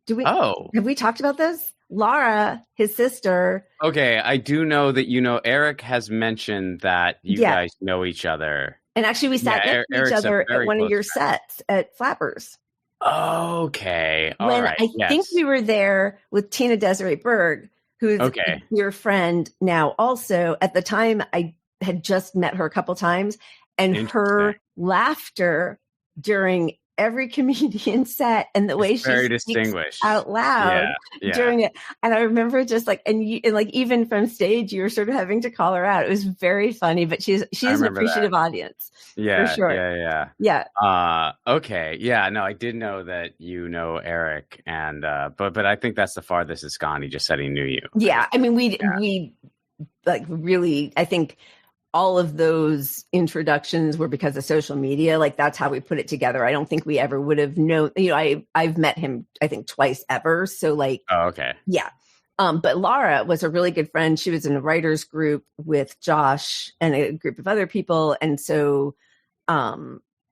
Have we talked about this? Laura, his sister. Okay, I do know that Eric has mentioned that you guys know each other. And actually, we sat next to each other at one of your sets at Flappers. Okay. All right. I think we were there with Tina Desiree Berg, who's your friend now also. At the time, I had just met her a couple times, and her laughter during every comedian set and the way she very speaks distinguished out loud during it. And I remember just like, and even from stage, you were sort of having to call her out. It was very funny, but she's an appreciative audience. Yeah. For sure. Yeah. Okay. Yeah. No, I did know that you know Eric, and but I think that's the farthest it's gone. He just said he knew you. Yeah. I mean, we like really, I think all of those introductions were because of social media. Like that's how we put it together. I don't think we ever would have known, I've met him, I think twice ever. So like, yeah. But Laura was a really good friend. She was in a writer's group with Josh and a group of other people. And so,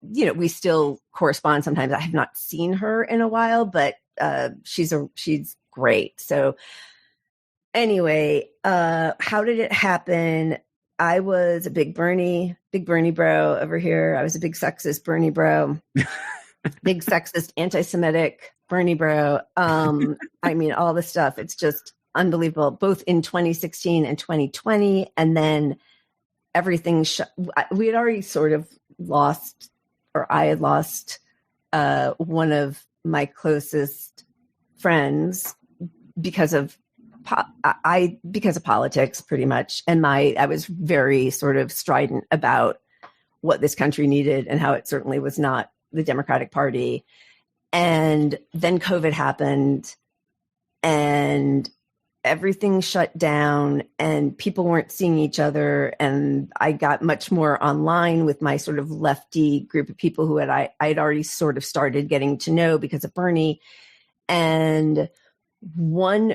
we still correspond sometimes. I have not seen her in a while, but she's great. So anyway, how did it happen? I was a big Bernie bro over here. I was a big sexist Bernie bro, big sexist, anti-Semitic Bernie bro. I mean, all the stuff. It's just unbelievable, both in 2016 and 2020. And then everything, we had already sort of lost, or I had lost one of my closest friends because of politics, pretty much. And I was very sort of strident about what this country needed and how it certainly was not the Democratic Party. And then COVID happened and everything shut down and people weren't seeing each other. And I got much more online with my sort of lefty group of people who I'd already sort of started getting to know because of Bernie. And one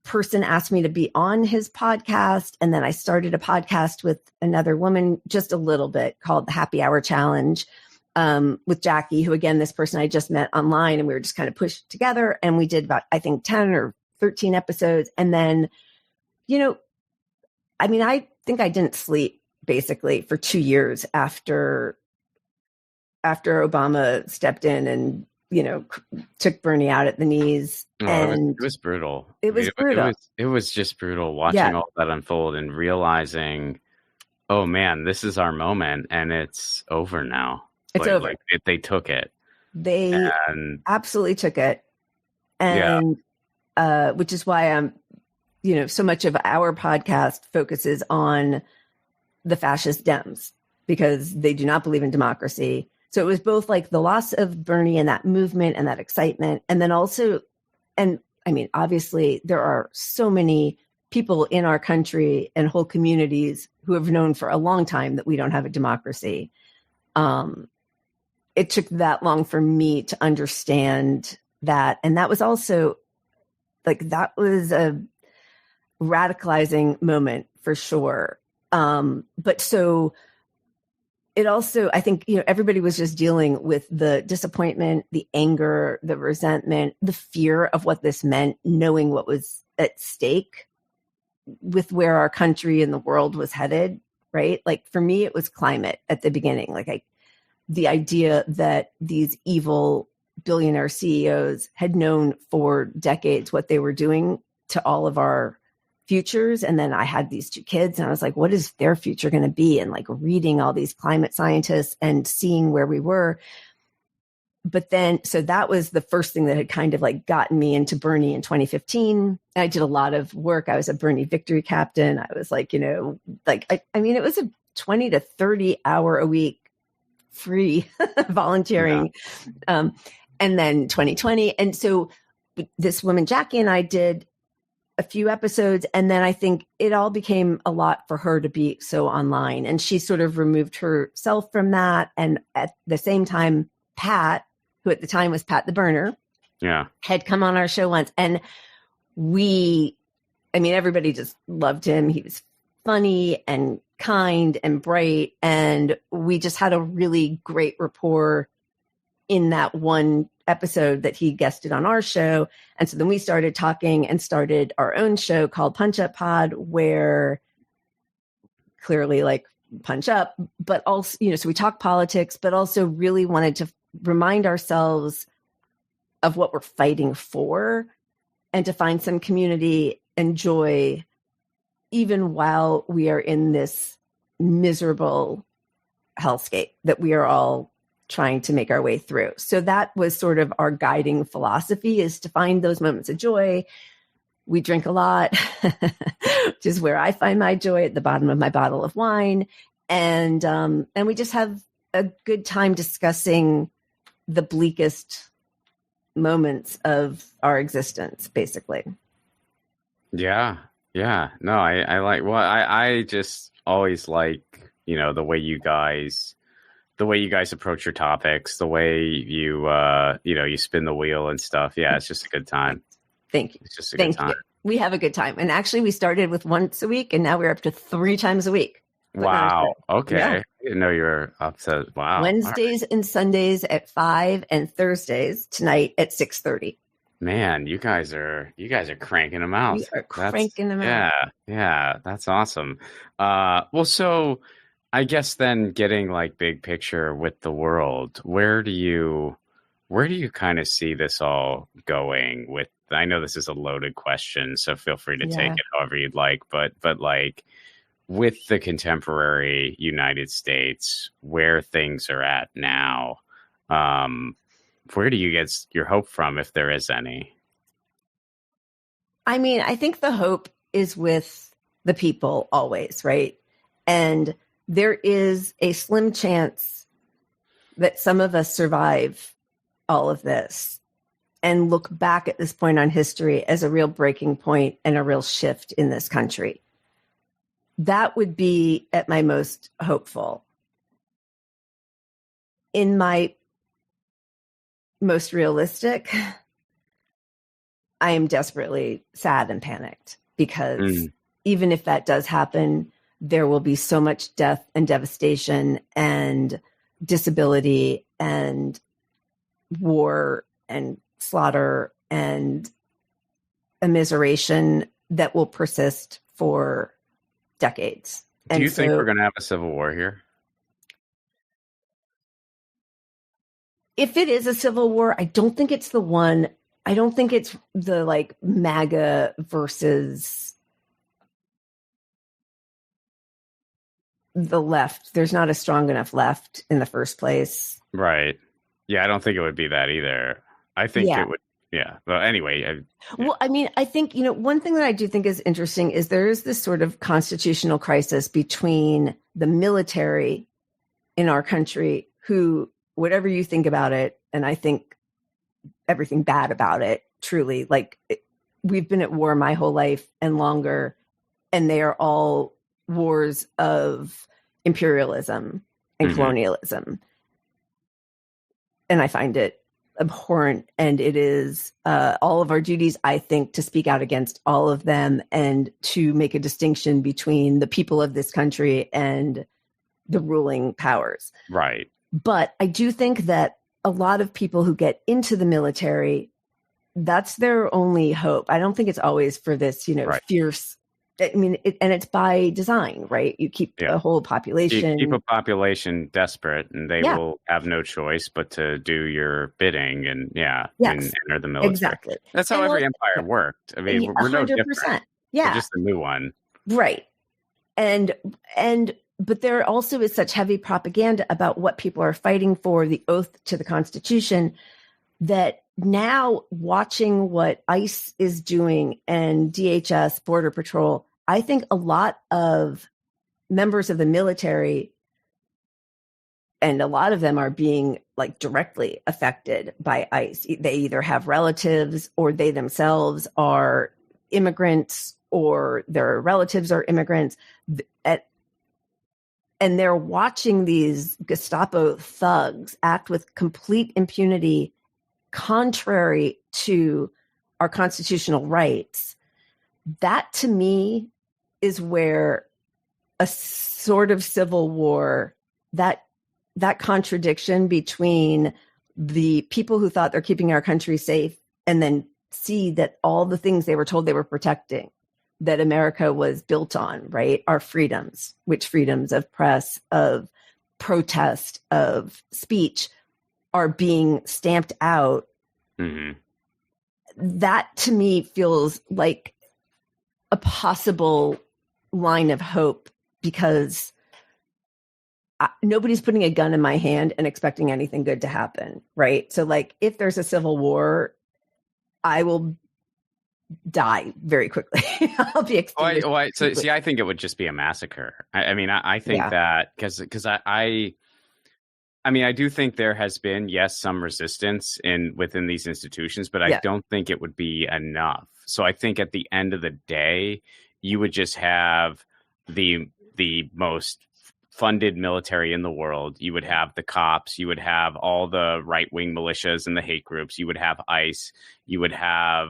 person asked me to be on his podcast. And then I started a podcast with another woman, just a little bit, called the Happy Hour Challenge, with Jackie, who, again, this person I just met online, and we were just kind of pushed together. And we did about, I think, 10 or 13 episodes. And then, I think I didn't sleep basically for 2 years after Obama stepped in and, took Bernie out at the knees. And it was brutal. It was brutal. It was just brutal watching all that unfold and realizing, oh man, this is our moment and it's over now. It's over. They took it. They absolutely took it. And which is why I'm, so much of our podcast focuses on the fascist Dems, because they do not believe in democracy. So it was both like the loss of Bernie and that movement and that excitement. And then also, obviously there are so many people in our country and whole communities who have known for a long time that we don't have a democracy. It took that long for me to understand that. And that was also that was a radicalizing moment for sure. But so it also, I think, everybody was just dealing with the disappointment, the anger, the resentment, the fear of what this meant, knowing what was at stake with where our country and the world was headed, right? Like for me, it was climate at the beginning. The idea that these evil billionaire CEOs had known for decades what they were doing to all of our futures. And then I had these two kids and I was like, what is their future going to be? And reading all these climate scientists and seeing where we were. But then, so that was the first thing that had kind of gotten me into Bernie in 2015. I did a lot of work. I was a Bernie victory captain. I was it was a 20 to 30 hour a week free volunteering. And then 2020. And so this woman, Jackie, and I did a few episodes, and then I think it all became a lot for her to be so online, and she sort of removed herself from that. And at the same time, Pat, who at the time was Pat the Burner, had come on our show once, and everybody just loved him. He was funny and kind and bright, and we just had a really great rapport in that one episode that he guested on our show. And so then we started talking and started our own show called PunchUp Pod, where clearly like punch up, but also, so we talk politics, but also really wanted to remind ourselves of what we're fighting for and to find some community and joy, even while we are in this miserable hellscape that we are all trying to make our way through. So that was sort of our guiding philosophy, is to find those moments of joy. We drink a lot, which is where I find my joy, at the bottom of my bottle of wine. And we just have a good time discussing the bleakest moments of our existence, basically. Yeah. No, I like, well, I just always like, the way you guys approach your topics, the way you, you spin the wheel and stuff. Yeah. It's just a good time. Thank you. It's just a good time. We have a good time. And actually we started with once a week, and now we're up to 3 times a week. Wow. Okay. Yeah. I didn't know you were up to, wow. Wednesdays and Sundays at 5, and Thursdays tonight at 6:30. Man, you guys are cranking them out. We are cranking them out. Yeah. That's awesome. Well, so I guess then getting like big picture with the world, where do you kind of see this all going with, I know this is a loaded question, so feel free to take it however you'd like, but like with the contemporary United States, where things are at now, where do you get your hope from, if there is any? I mean, I think the hope is with the people always, right? And there is a slim chance that some of us survive all of this and look back at this point on history as a real breaking point and a real shift in this country. That would be at my most hopeful. In my most realistic, I am desperately sad and panicked, because even if that does happen, there will be so much death and devastation and disability and war and slaughter and immiseration that will persist for decades. Do you think we're going to have a civil war here? If it is a civil war, I don't think it's the one. I don't think it's the like MAGA versus the left. There's not a strong enough left in the first place. Right. Yeah, I don't think it would be that either. I think it would. Yeah. But anyway. Well, I mean, I think, one thing that I do think is interesting is there is this sort of constitutional crisis between the military in our country, who, whatever you think about it, and I think everything bad about it, truly, like we've been at war my whole life and longer, and they are all wars of imperialism and colonialism. And I find it abhorrent, and it is all of our duties, I think, to speak out against all of them and to make a distinction between the people of this country and the ruling powers. Right. But I do think that a lot of people who get into the military, that's their only hope. I don't think it's always for this, fierce. I mean, and it's by design, right? You keep the whole population. You keep a population desperate, and they will have no choice but to do your bidding and enter the military. Exactly. That's how every empire worked. I mean, we're no different. Yeah. We're just a new one. Right. But there also is such heavy propaganda about what people are fighting for, the oath to the Constitution, that now watching what ICE is doing and DHS, Border Patrol, I think a lot of members of the military and a lot of them are being like directly affected by ICE. They either have relatives or they themselves are immigrants or their relatives are immigrants. And they're watching these Gestapo thugs act with complete impunity, contrary to our constitutional rights. That to me is where a sort of civil war, that contradiction between the people who thought they're keeping our country safe and then see that all the things they were told they were protecting, that America was built on, right? Our freedoms, which freedoms of press, of protest, of speech are being stamped out. Mm-hmm. That to me feels like a possible line of hope, because nobody's putting a gun in my hand and expecting anything good to happen, right? So like if there's a civil war, I will die very quickly. I'll be extinguished. So see, I think it would just be a massacre. I think that because I do think there has been, yes, some resistance within these institutions, but I don't think it would be enough. So I think at the end of the day, you would just have the most funded military in the world. You would have the cops. You would have all the right-wing militias and the hate groups. You would have ICE. You would have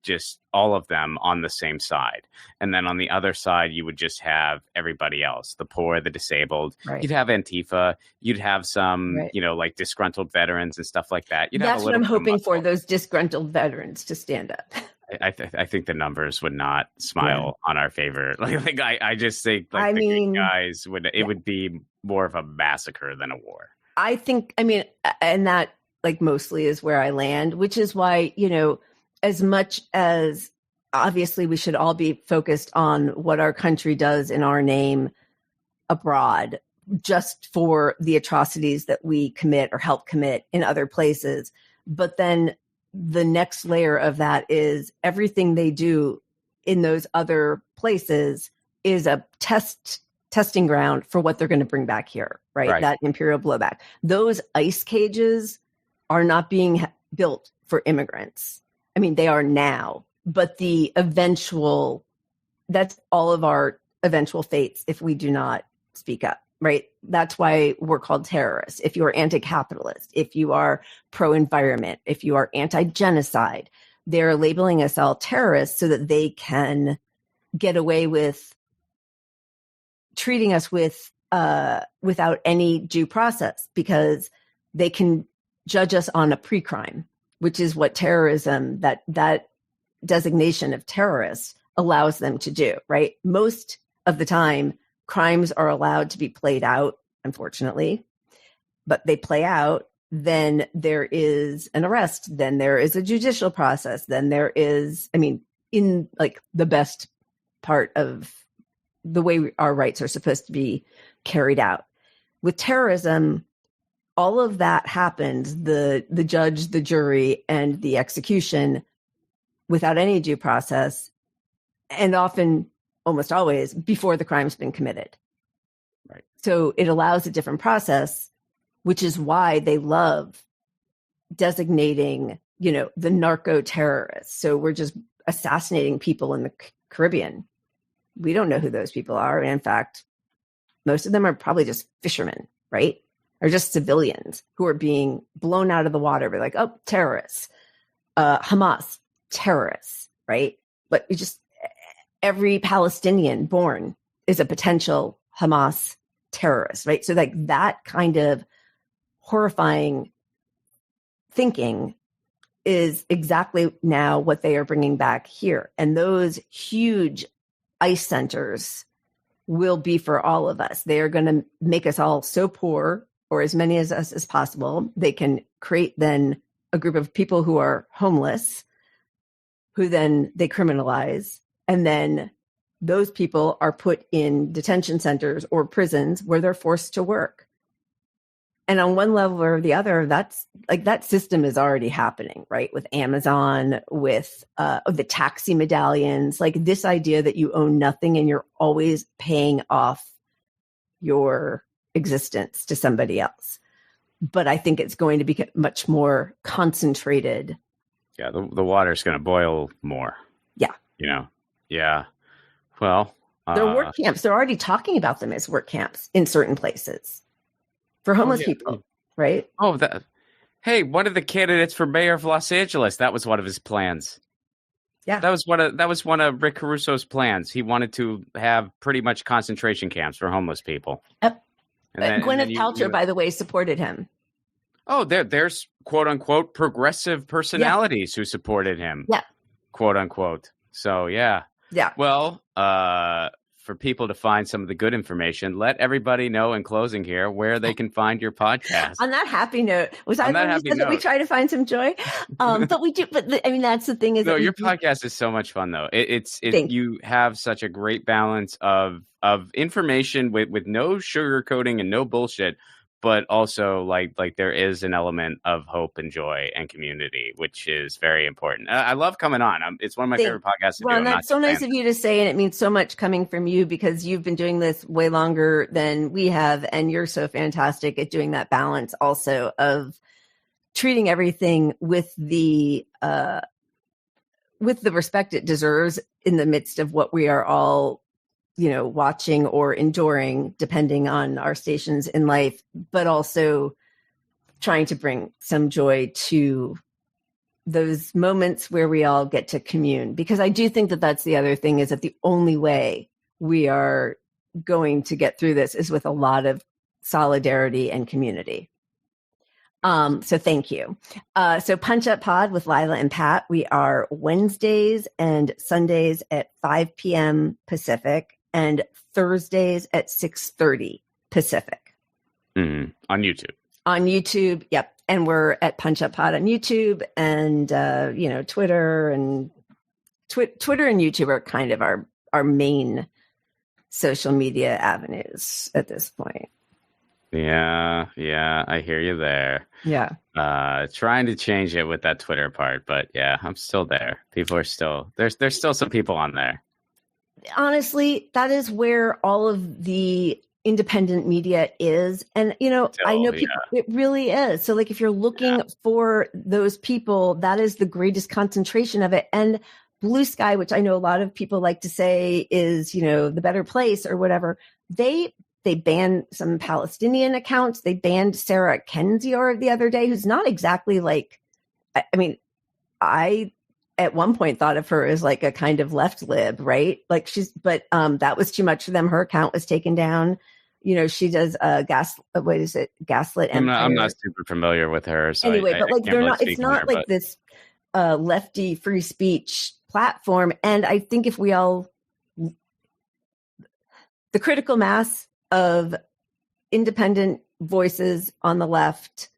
just all of them on the same side. And then on the other side, you would just have everybody else, the poor, the disabled. Right. You'd have Antifa. You'd have some, like disgruntled veterans and stuff like that. That's what I'm hoping for, those disgruntled veterans to stand up. I think the numbers would not smile on our favor. I just think the guys would be more of a massacre than a war. I think, and that like mostly is where I land, which is why, as much as obviously we should all be focused on what our country does in our name abroad, just for the atrocities that we commit or help commit in other places. But then the next layer of that is everything they do in those other places is a testing ground for what they're going to bring back here, right? That imperial blowback. Those ice cages are not being built for immigrants. They are now, but that's all of our eventual fates if we do not speak up. Right. That's why we're called terrorists. If you are anti-capitalist, if you are pro-environment, if you are anti-genocide, they're labeling us all terrorists so that they can get away with treating us without any due process, because they can judge us on a pre-crime, which is what terrorism, that designation of terrorist allows them to do. Right. Most of the time, crimes are allowed to be played out, unfortunately, but they play out. Then there is an arrest. Then there is a judicial process. Then there is, in like the best part of the way our rights are supposed to be carried out. With terrorism, all of that happens, the judge, the jury, and the execution without any due process, and often, almost always, before the crime's been committed. Right. So it allows a different process, which is why they love designating, the narco terrorists. So we're just assassinating people in the Caribbean. We don't know who those people are. And in fact, most of them are probably just fishermen, right? Or just civilians who are being blown out of the water. We're like, oh, terrorists, Hamas, terrorists, right? But every Palestinian born is a potential Hamas terrorist, right? So like that kind of horrifying thinking is exactly now what they are bringing back here. And those huge ICE centers will be for all of us. They are going to make us all so poor, or as many as us as possible. They can create then a group of people who are homeless, who then they criminalize. And then those people are put in detention centers or prisons where they're forced to work. And on one level or the other, that's like that system is already happening, right? With Amazon, with the taxi medallions, like this idea that you own nothing and you're always paying off your existence to somebody else. But I think it's going to be much more concentrated. Yeah, the water's going to boil more. Yeah. Yeah. Well, there are work camps. They're already talking about them as work camps in certain places for homeless people, right? Oh, hey, one of the candidates for mayor of Los Angeles, that was one of his plans. Yeah. That was one of Rick Caruso's plans. He wanted to have pretty much concentration camps for homeless people. Yep. Gwyneth Paltrow, by the way, supported him. Oh, there's quote unquote progressive personalities who supported him. Yeah. Quote unquote. So yeah. Yeah. Well, for people to find some of the good information, let everybody know in closing here where they can find your podcast. On that happy note, that we try to find some joy? But we do. But that's the thing is. No, your podcast is so much fun though. It's you have such a great balance of information with no sugarcoating and no bullshit, but also like there is an element of hope and joy and community, which is very important. I love coming on. It's one of my favorite podcasts to do. Well, that's so nice of you to say, and it means so much coming from you because you've been doing this way longer than we have, and you're so fantastic at doing that balance also of treating everything with the respect it deserves in the midst of what we are all watching or enduring, depending on our stations in life, but also trying to bring some joy to those moments where we all get to commune. Because I do think that that's the other thing, is that the only way we are going to get through this is with a lot of solidarity and community. So thank you. So PunchUp Pod with Leila and Pat, we are Wednesdays and Sundays at 5 p.m. Pacific. And Thursdays at 6:30 Pacific. On YouTube. On YouTube, yep. And we're at PunchUp Pod on YouTube, and Twitter and Twitter and YouTube are kind of our main social media avenues at this point. Yeah, I hear you there. Yeah. Trying to change it with that Twitter part, but yeah, I'm still there. People are still there's still some people on there. Honestly, that is where all of the independent media is. And, I know people, it really is. So like, if you're looking for those people, that is the greatest concentration of it. And Blue Sky, which I know a lot of people like to say is, the better place or whatever, they banned some Palestinian accounts. They banned Sarah Kendzior the other day, who's not exactly like, I at one point thought of her as like a kind of left lib, right? Like that was too much for them. Her account was taken down. She does Gaslit Empire. I'm not super familiar with her. So anyway, but like it's not like this lefty free speech platform. And I think if we all, the critical mass of independent voices on the left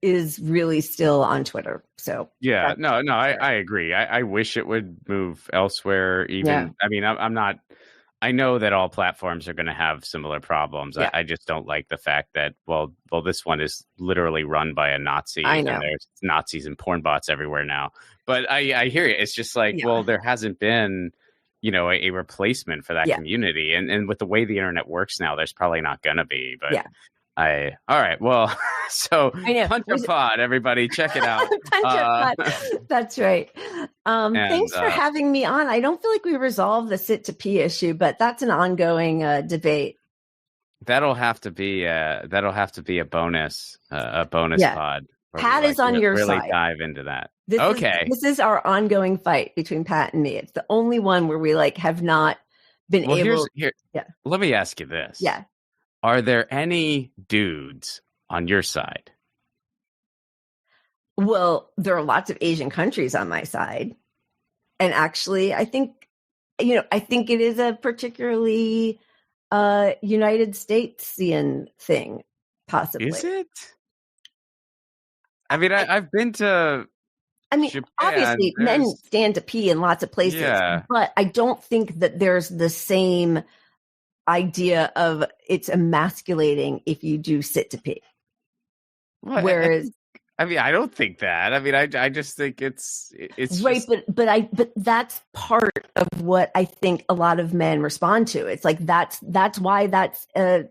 is really still on Twitter. So yeah, I agree. I wish it would move elsewhere. Even, I know that all platforms are going to have similar problems. Yeah. I just don't like the fact that, well, this one is literally run by a Nazi. I know. And there's Nazis and porn bots everywhere now. But I hear you. It's just like, well, there hasn't been, a replacement for that community. And with the way the internet works now, there's probably not going to be. But all right. Well, so PunchUp Pod, everybody, check it out. PunchUp Pod. That's right. Thanks for having me on. I don't feel like we resolved the sit to pee issue, but that's an ongoing debate. That'll have to be a bonus pod. Pat is on your really side. Dive into that. This is our ongoing fight between Pat and me. It's the only one where we have not been able. Let me ask you this. Yeah. Are there any dudes on your side? Well, there are lots of Asian countries on my side. And actually, I think it is a particularly United Statesian thing, possibly. Is it? I've been to Japan. Obviously, men stand to pee in lots of places. Yeah. But I don't think that there's the same idea of it's emasculating if you do sit to pee. Well, whereas I mean, I don't think that. I mean, I just think it's right. Just... But that's part of what I think a lot of men respond to. It's like, that's why that's a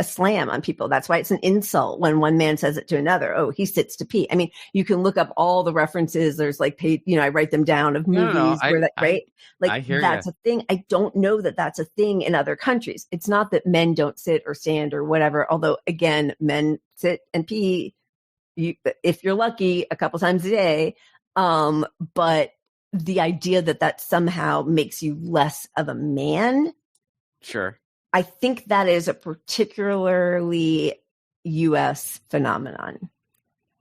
slam on people. That's why it's an insult when one man says it to another. Oh, he sits to pee. I mean, you can look up all the references. There's like, I write them down of movies where that, right? Like that's a thing. I don't know that that's a thing in other countries. It's not that men don't sit or stand or whatever. Although again, men sit and pee, if you're lucky, a couple times a day. But the idea that somehow makes you less of a man. Sure. I think that is a particularly U.S. phenomenon.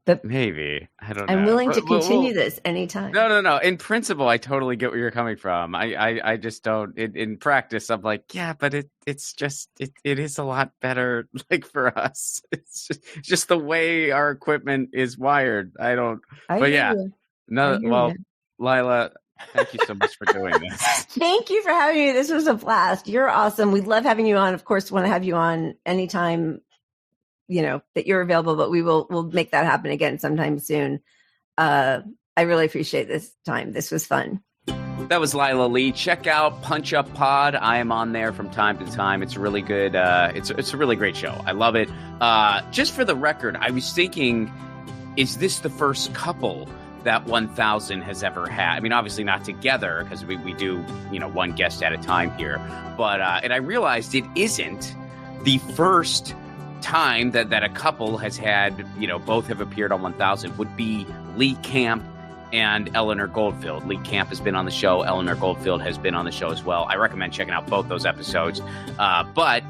But maybe. I don't know. I'm willing to continue this anytime. No. In principle, I totally get where you're coming from. I just don't. In practice, I'm like, yeah, but it is a lot better. Like for us, it's just the way our equipment is wired. Leila, thank you so much for doing this. Thank you for having me. This was a blast. You're awesome. We love having you on. Of course, want to have you on anytime that you're available, but we'll make that happen again sometime soon. I really appreciate this time. This was fun. That was Leila Leigh. Check out PunchUp Pod. I am on there from time to time. It's really good. It's a really great show. I love it. Just for the record, I was thinking, is this the first couple that 1000 has ever had? I mean, obviously not together because we do, one guest at a time here. But and I realized it isn't the first time that a couple has had, both have appeared on 1000 would be Lee Camp and Eleanor Goldfield. Lee Camp has been on the show. Eleanor Goldfield has been on the show as well. I recommend checking out both those episodes. But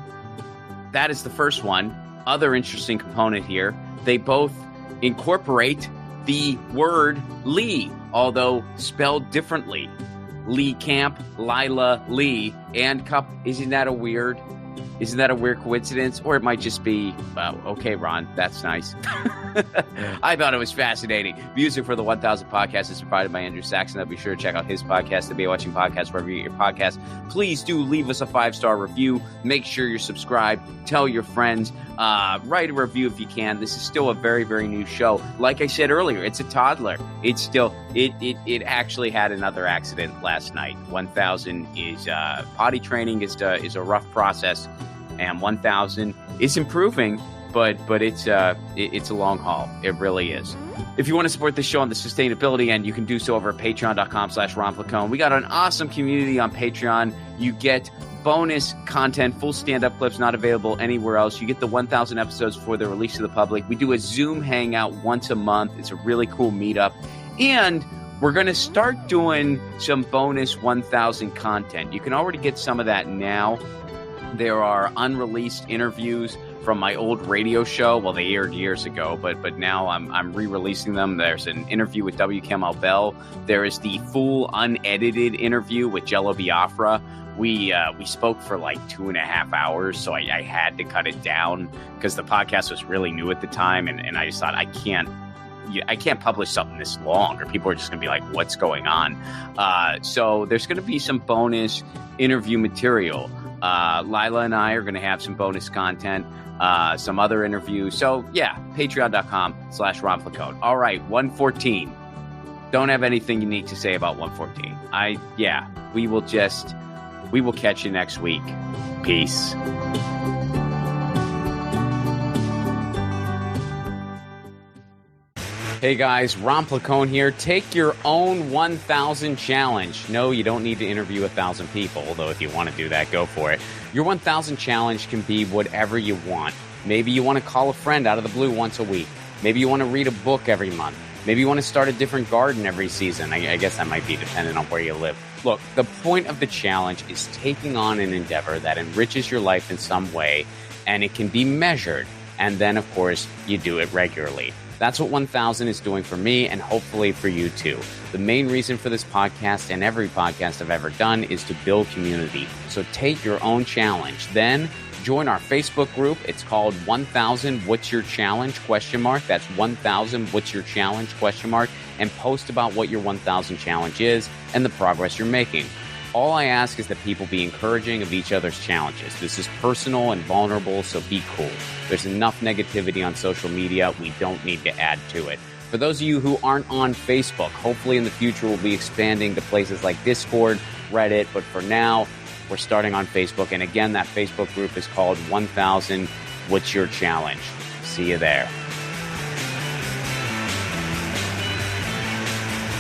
that is the first one. Other interesting component here, they both incorporate the word Lee, although spelled differently. Lee Camp, Leila Leigh, and Cup. Isn't that a weird coincidence? Or it might just be, okay, Ron, that's nice. I thought it was fascinating. Music for the 1000 podcast is provided by Andrew Saxon. Be sure to check out his podcast, The Be Watching Podcast, wherever you get your podcast. Please do leave us a 5-star review. Make sure you're subscribed. Tell your friends. Write a review if you can. This is still a very, very new show. Like I said earlier, it's a toddler. It's still, it actually had another accident last night. 1000 is, potty training is a rough process. And 1000 is improving, but it's a long haul. It really is. If you want to support the show on the sustainability end, you can do so over at patreon.com/Ron Placone. We got an awesome community on Patreon. You get bonus content, full stand-up clips not available anywhere else. You get the 1000 episodes before they're released to the public. We do a Zoom hangout once a month. It's a really cool meetup. And we're going to start doing some bonus 1000 content. You can already get some of that now. There are unreleased interviews from my old radio show. Well, they aired years ago, but now I'm re-releasing them. There's an interview with W. Kamau Bell. There is the full unedited interview with Jello Biafra. We spoke for like 2.5 hours, so I had to cut it down because the podcast was really new at the time, and I just thought I can't publish something this long or people are just going to be like, what's going on? So there's going to be some bonus interview material. Leila and I are going to have some bonus content, some other interviews. So yeah, patreon.com/Ron Placone. All right, 114. Don't have anything unique to say about 114. We will catch you next week. Peace. Hey guys, Ron Placone here. Take your own 1000 challenge. No, you don't need to interview 1,000 people, although if you want to do that, go for it. Your 1000 challenge can be whatever you want. Maybe you want to call a friend out of the blue once a week. Maybe you want to read a book every month. Maybe you want to start a different garden every season. I guess that might be dependent on where you live. Look, the point of the challenge is taking on an endeavor that enriches your life in some way, and it can be measured. And then, of course, you do it regularly. That's what 1000 is doing for me and hopefully for you too. The main reason for this podcast and every podcast I've ever done is to build community. So take your own challenge. Then join our Facebook group. It's called 1000 What's Your Challenge? ? That's 1000 What's Your Challenge ? And post about what your 1000 challenge is and the progress you're making. All I ask is that people be encouraging of each other's challenges. This is personal and vulnerable, so be cool. There's enough negativity on social media. We don't need to add to it. For those of you who aren't on Facebook, hopefully in the future we'll be expanding to places like Discord, Reddit, but for now, we're starting on Facebook. And again, that Facebook group is called 1000 What's Your Challenge? See you there.